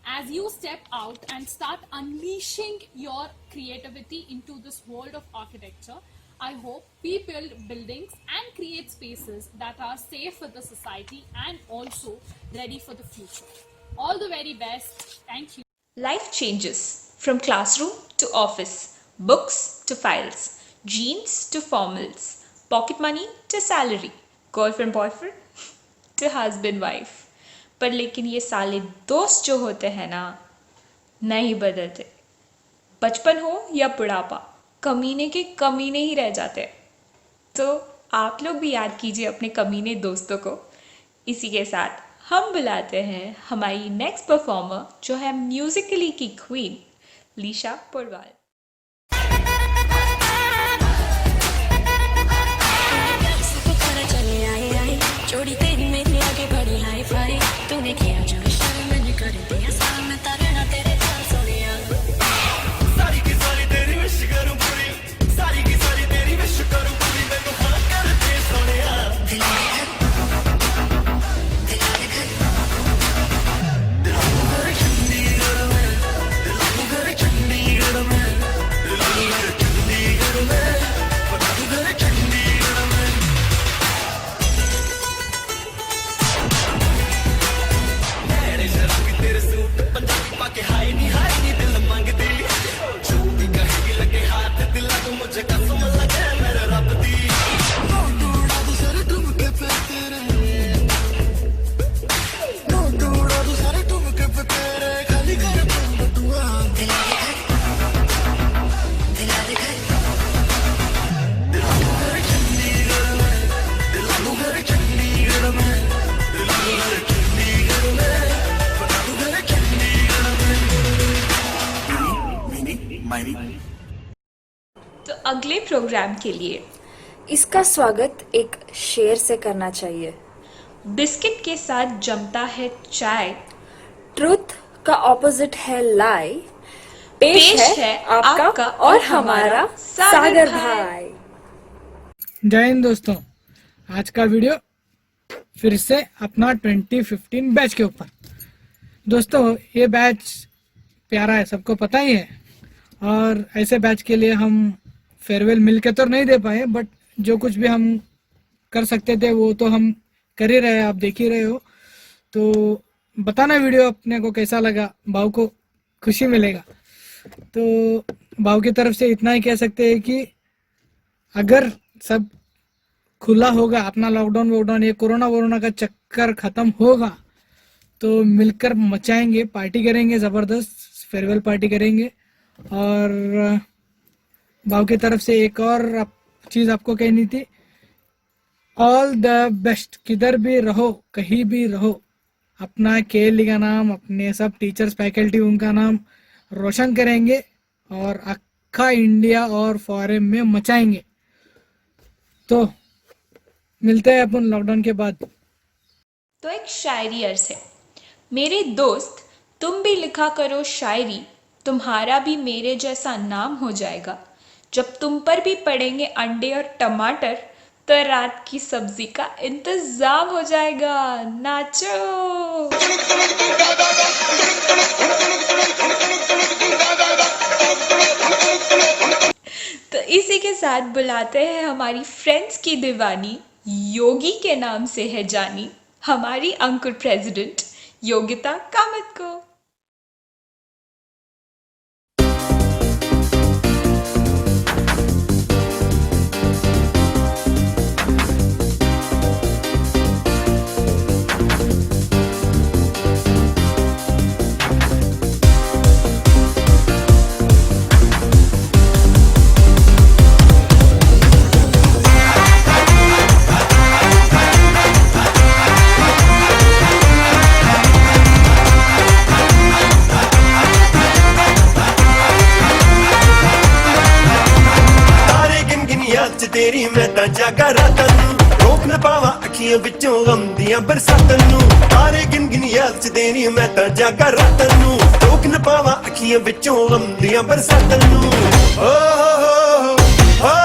As you step out and start unleashing your creativity into this world of architecture, I hope we build buildings and create spaces that are safe for the society and also ready for the future. All the very best. Thank you. Life changes from classroom to office, books to files, jeans to formals, pocket money to salary, girlfriend boyfriend to husband wife. पर लेकिन ये साले दोस्त जो होते हैं ना, नहीं बदलते। बचपन हो या बुढ़ापा, कमीने के कमीने ही रह जाते। तो आप लोग भी याद कीजिए अपने कमीने दोस्तों को। इसी के साथ हम बुलाते हैं हमारी नेक्स्ट परफॉर्मर जो है म्यूजिकली की क्वीन लीशा पुरवाल। जोड़ी तेरी मेरी आगे बढ़ी हाई फाई, तूने किया जो इशारा मैंने कर दिया सारा, मैं तारे ना तेरे चाल सोनिया। सारी की सारी तेरी विश करूं पूरी, सारी की सारी तेरी विश करूं पूरी, मैं तो हाँ कर दे सोनिया। दिल में चंडीगढ़ में, दिल में चंडीगढ़ में। प्रोग्राम के लिए। इसका स्वागत एक शेर से करना चाहिए। बिस्किट के साथ जमता है चाय। ट्रुथ का ऑपोजिट है लाई। पेश है आपका और हमारा सागर भाई। जय हिंद दोस्तों, आज का वीडियो फिर से अपना 2015 बैच के ऊपर। दोस्तों ये बैच प्यारा है, सबको पता ही है, और ऐसे बैच के लिए हम फेयरवेल मिलके तो नहीं दे पाए, बट जो कुछ भी हम कर सकते थे वो तो हम कर ही रहे हैं, आप देख ही रहे हो। तो बताना वीडियो अपने को कैसा लगा, भाव को खुशी मिलेगा। तो भाव की तरफ से इतना ही कह सकते हैं कि अगर सब खुला होगा, अपना लॉकडाउन वॉकडाउन ये कोरोना का चक्कर खत्म होगा, तो मिलकर मचाएंगे, पार्टी करेंगे, ज़बरदस्त फेयरवेल पार्टी करेंगे। और भाव की तरफ से एक और चीज़ आपको कहनी थी, ऑल द बेस्ट। किधर भी रहो, कहीं भी रहो, अपना केएलई का नाम, अपने सब टीचर्स फैकल्टी उनका नाम रोशन करेंगे और अक्खा इंडिया और फॉरेन में मचाएंगे। तो मिलते हैं अपन लॉकडाउन के बाद। तो एक शायरी अर्ज है। मेरे दोस्त तुम भी लिखा करो शायरी, तुम्हारा भी मेरे जैसा नाम हो जाएगा। जब तुम पर भी पड़ेंगे अंडे और टमाटर, तो रात की सब्जी का इंतजाम हो जाएगा। नाचो। तो इसी के साथ बुलाते हैं हमारी फ्रेंड्स की दीवानी, योगी के नाम से है जानी, हमारी अंकुर प्रेसिडेंट योगिता कामत को। तेरी मैं तां जागा रातां नूं, रोक न पावा अखियां विचों गम दियां बरसातां नूं। तारे गिन गिन याद च तेरी मैं तां जागा रातां नूं, रोक न पावा अखियां विचों गम दियां बरसातां नूं। ओ हो हो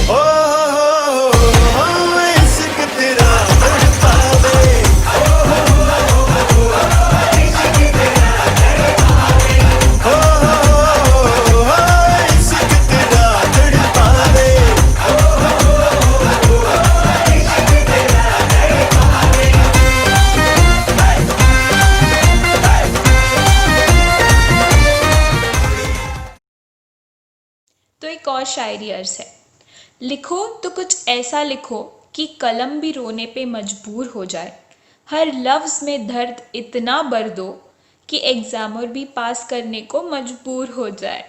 हो इश्क तेरा तड़पावे, तो एक और शायरी अर्ज है। लिखो तो कुछ ऐसा लिखो कि कलम भी रोने पे मजबूर हो जाए। हर लफ्ज़ में दर्द इतना भर दो कि एग्जामर भी पास करने को मजबूर हो जाए।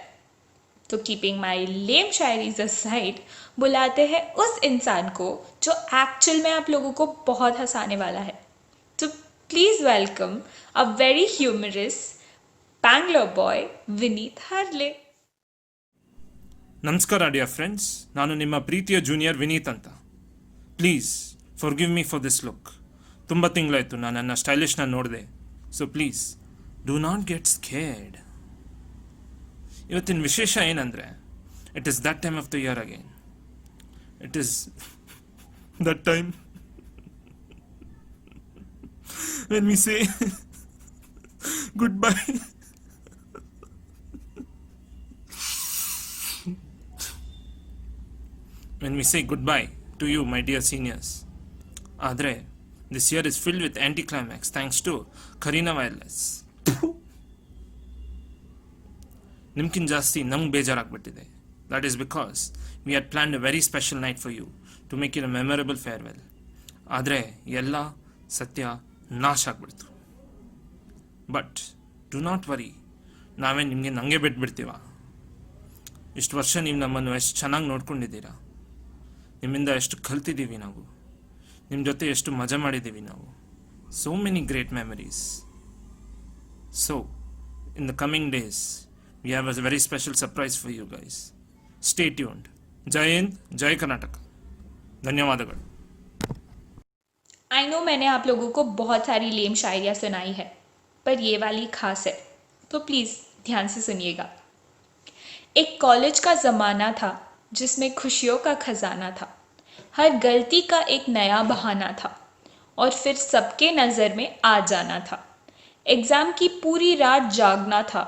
तो keeping my lame shayaris aside, बुलाते हैं उस इंसान को जो एक्चुअल में आप लोगों को बहुत हंसाने वाला है। तो please welcome a very humorous Bangalore boy Vineet Hurley. ನಮಸ್ಕಾರ ಡಿಯರ್ ಫ್ರೆಂಡ್ಸ್, ನಾನು ನಿಮ್ಮ ಪ್ರೀತಿಯ ಜೂನಿಯರ್ ವಿನೀತ್ ಅಂತ. Please forgive me for this look. ತುಂಬ ತಿಂಗಳಾಯಿತು ನಾನು ನನ್ನ ಸ್ಟೈಲಿಶ್ನ ನೋಡಿದೆ, so please do not get scared. ಇವತ್ತಿನ ವಿಶೇಷ ಏನಂದರೆ, it is that time of the year again. It is that time when we say good bye. When we say goodbye to you, my dear seniors. Adre, this year is filled with anticlimax thanks to Karina Wireless. Nimkin jasti namg bejarakbittide. That is because we had planned a very special night for you to make it a memorable farewell. Adre, yella satya nash ಆಗ್ಬಿಡ್ತು. But do not worry, ನಾವೇ ನಿಮಗೆ ನಂಗೆ ಬಿಟ್ಬಿಡ್ತೀವ. ಇಷ್ಟು ವರ್ಷ ನೀವು ನಮ್ಮನ್ನು ಎಷ್ಟು ಚೆನ್ನಾಗಿ ನೋಡ್ಕೊಂಡಿದ್ದೀರಾ, ನಿಮ್ಮಿಂದ ಎಷ್ಟು ಕಲ್ತಿದ್ದೀವಿ ನಾವು, ನಿಮ್ಮ ಜೊತೆ ಎಷ್ಟು ಮಜಾ ಮಾಡಿದ್ದೀವಿ ನಾವು. So many great memories. So, in the coming days, we have a very special surprise for you guys. Stay tuned. ಜೈ ಹಿಂದ್, ಜೈ ಕರ್ನಾಟಕ. ಧನ್ಯವಾದಗಳು. आई नो मैंने आप लोगों को बहुत सारी लेम शायरियाँ सुनाई है, पर ये वाली खास है, तो प्लीज़ ध्यान से सुनिएगा. एक कॉलेज का ज़माना था जिसमें खुशियों का खजाना था. हर गलती का एक नया बहाना था और फिर सबके नज़र में आ जाना था. एग्ज़ाम की पूरी रात जागना था,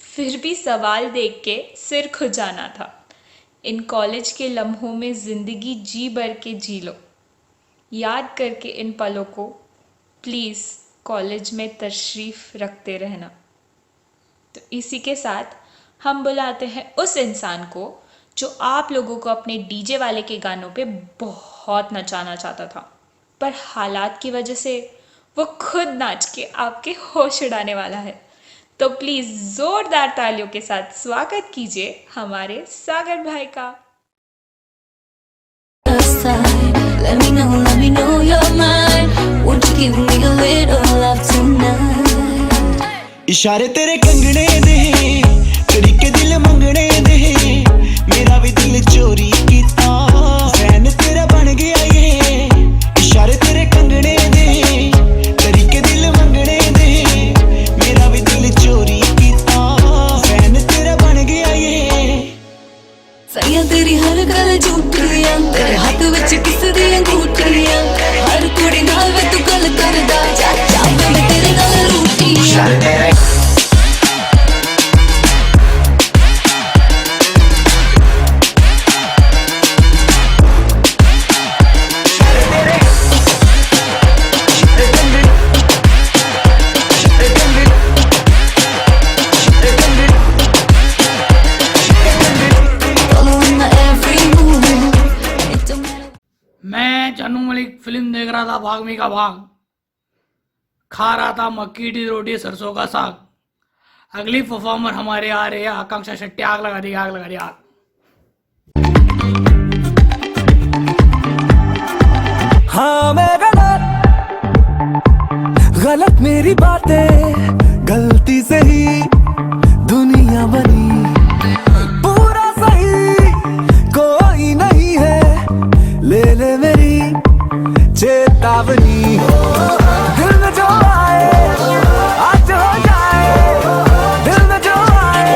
फिर भी सवाल देख के सिर खुजाना था. इन कॉलेज के लम्हों में ज़िंदगी जी भर के जी लो. याद करके इन पलों को प्लीज़ कॉलेज में तशरीफ़ रखते रहना. तो इसी के साथ हम बुलाते हैं उस इंसान को जो आप लोगों को अपने डीजे वाले के गानों पे बहुत नचाना चाहता था, पर हालात की वजह से वो खुद नाच के आपके होश उड़ाने वाला है. तो प्लीज़ ज़ोरदार तालियों के साथ स्वागत कीजिए हमारे सागर भाई का. Let me know you're mine. Would you give me a little love tonight? इशारे तेरे कंगने दे, चढ़ी के दिल मंगने दे, मेरा भी दिल चोरी कीता, फैन तेरा बन गया ये. इशारे तेरे कंगने दे, चढ़ी के दिल मंगने दे, मेरा भी दिल चोरी कीता, फैन तेरा बन गया ये. सैया तेरी हर गल झूठियां, तेरे हाथ विच किस दी अंगूठियां, हर कुड़ी नाल वे तू गल करदा, जा जा मैं तेरे नाल रूठियां. मैं जानू मलिक फिल्म देख रहा था भाग मी का भाग, खा रहा था मक्की की रोटी सरसों का साग. अगली परफॉर्मर हमारे आ रहे हैं आकांक्षा शेट्टी. आग लगा दी, आग लगा दी, आग. हाँ मैं गलत मेरी बातें, गलती से ही दुनिया बनी. पूरा सही कोई नहीं है, ले ले मेरी चेतावनी. दिल में जो आए आज हो जाए, दिल में जो आए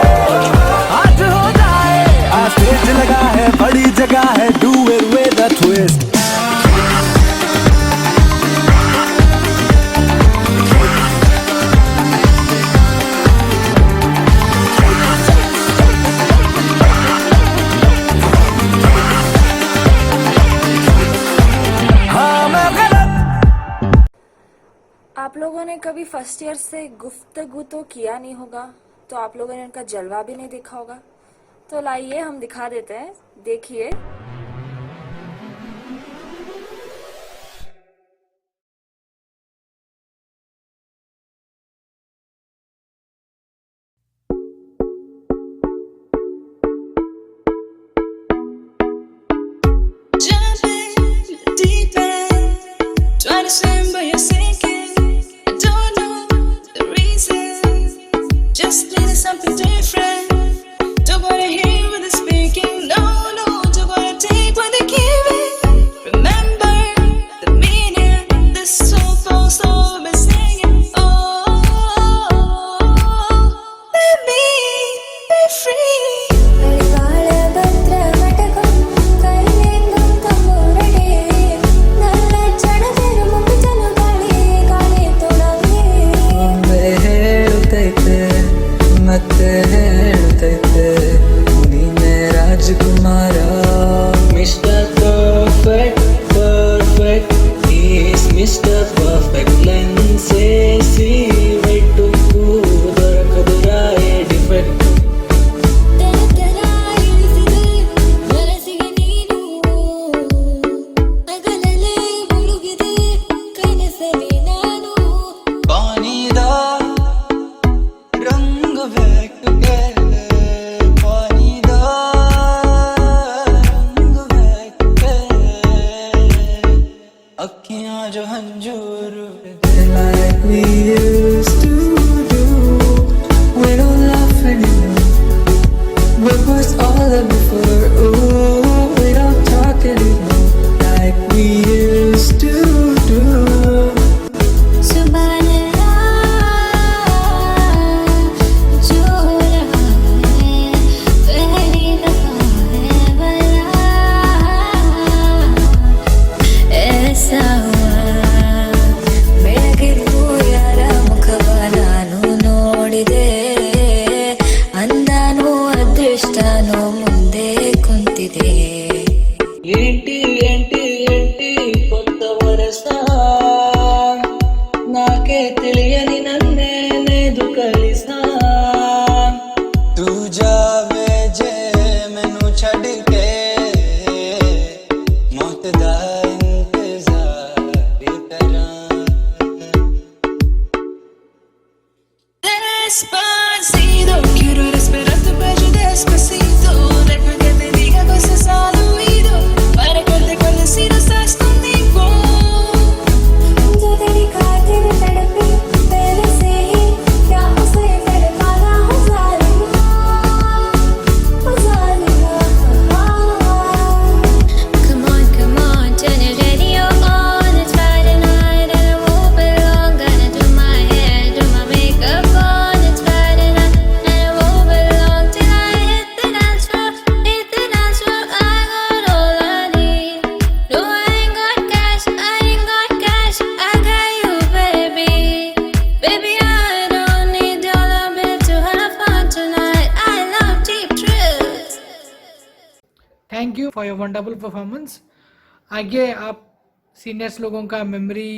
आज हो जाए. आज स्टेज लगा है, बड़ी जगह है, do it with a twist. आप लोगों ने कभी फर्स्ट ईयर से गुफ्तगू तो किया नहीं होगा, तो आप लोगों ने उनका जलवा भी नहीं देखा होगा. तो लाइए हम दिखा देते हैं, देखिए. Deep end, try to swim but you're sinking. I don't know the reason, just needed something different. Don't wanna hear what they're speaking, no, no. Don't wanna take what they're giving. Remember the meaning, this soul falls over me singing. Oh, let me be free. ಮತ್ತೆ ಹೇಳುತ್ತೈತೆ ನೀನೆ ರಾಜಕುಮಾರ. Mister Perfect perfect is Mister Perfect. ಲೆನ್ಸೇ ಸಿ ವೆಟ್ಟು ದೊರಕದುರಾಯೇ defect. Like we used to do, we don't laugh anymore. What was all that before? For your wonderful performance. आगे आप सीनियर्स लोगों का मेमोरी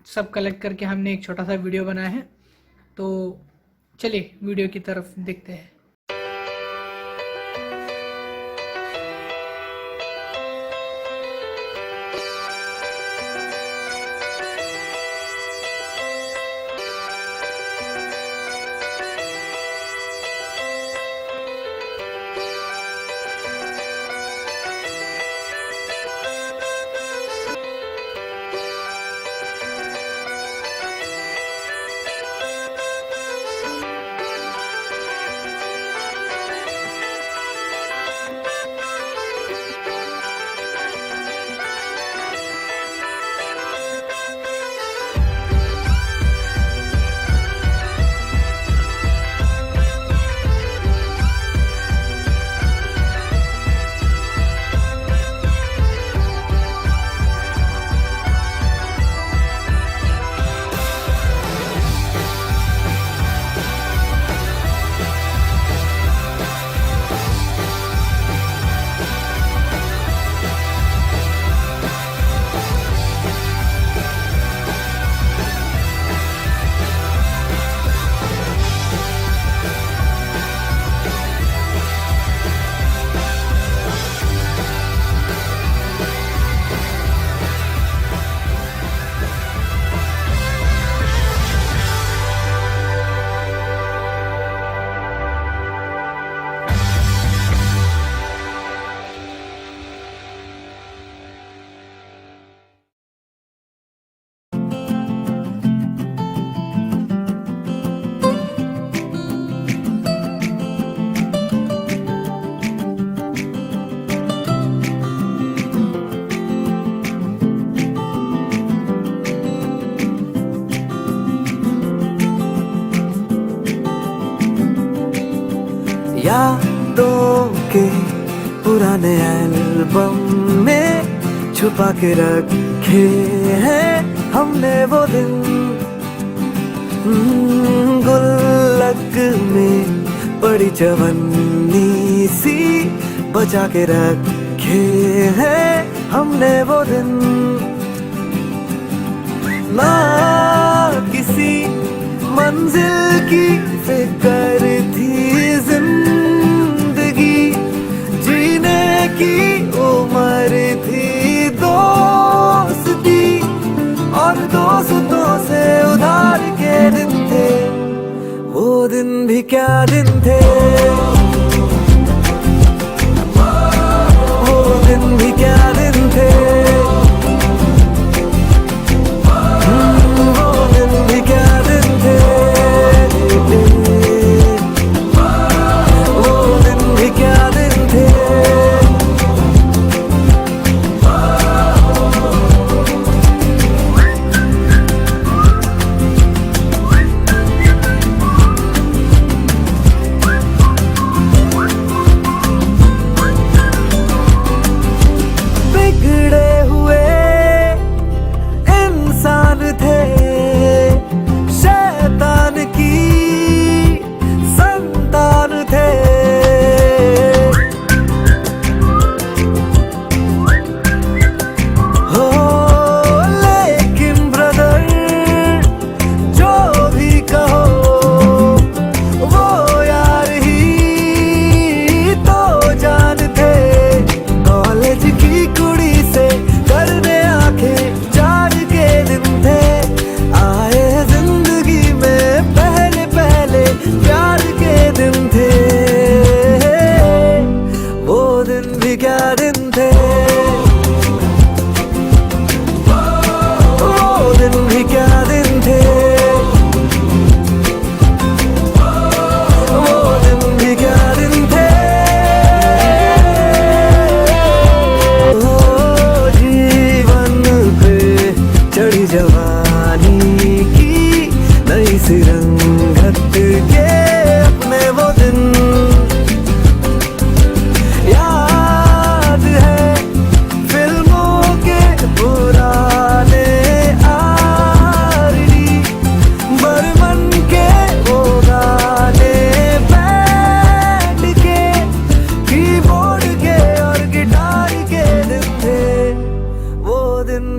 सब कलेक्ट करके हमने एक छोटा सा वीडियो बनाया है, तो चलिए वीडियो की तरफ देखते हैं। यादों के पुराने एल्बम में छुपा के रखे हैं हमने वो दिन, गुल्लक में पड़ी चवन्नी सी बचा के रखे हैं हमने वो दिन। ना किसी मंजिल की फिक्र थी, जिंदगी जीने की उम्र थी, दोस्ती और दोस्तों से उधार के दिन थे, वो दिन भी क्या दिन थे, वो दिन भी क्या दिन थे, वो दिन भी क्या दिन थे, वो दिन भी क्या दिन थे।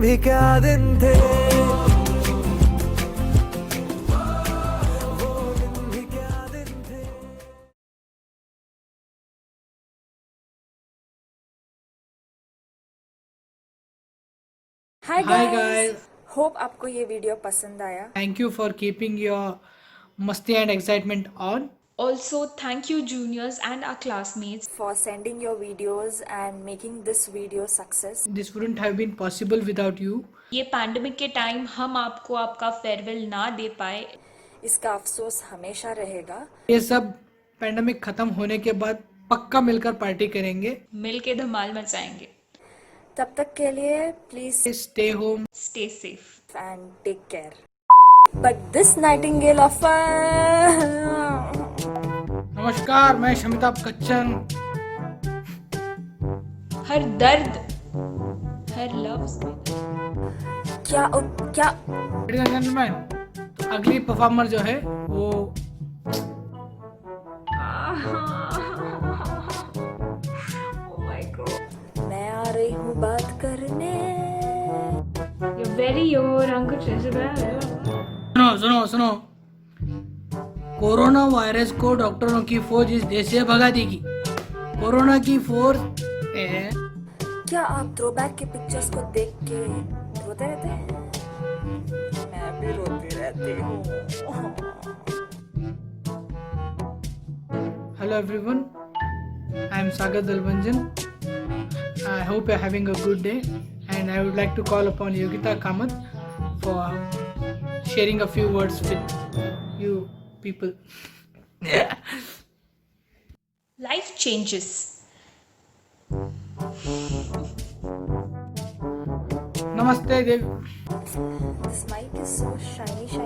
भी क्या दिन थे, वो दिन भी क्या दिन थे। हाय Hi गाइस, guys, होप आपको ये वीडियो पसंद आया. thank you for keeping your musty and excitement on. Also, thank you, juniors and our classmates, For sending your videos and making this video success. This wouldn't have been possible without you. ये pandemic के time हम आपको आपका farewell ना दे पाए, इसका अफसोस हमेशा रहेगा. ये सब पैंडेमिक खत्म होने के बाद पक्का मिलकर पार्टी करेंगे. मिल के धमाल मचाएंगे. तब तक के लिए please stay home, stay safe and take care. But this nightingale of नमस्कार, मैं शमिताभ बच्चन. हर दर्द, हर लफ्ज में क्या Ladies and gentlemen, तो अगली परफॉर्मर जो है वो मैं आ रही हूँ बात करने. You're very your अंकुश सुनो. कोरोना वायरस को डॉक्टरों की फौज इस देश से भगा देगी. कोरोना की फौज क्या आप थ्रोबैक के पिक्चर्स को देख के रोते रहते हैं? मैं भी रोती रहती हूँ. Hello everyone, I am Sagar Dalbanjan. I hope you are having a good day, and I would like to call upon Yogita Kamath for sharing a few words with you people. Life changes. Namaste Dev. This mic is so shiny.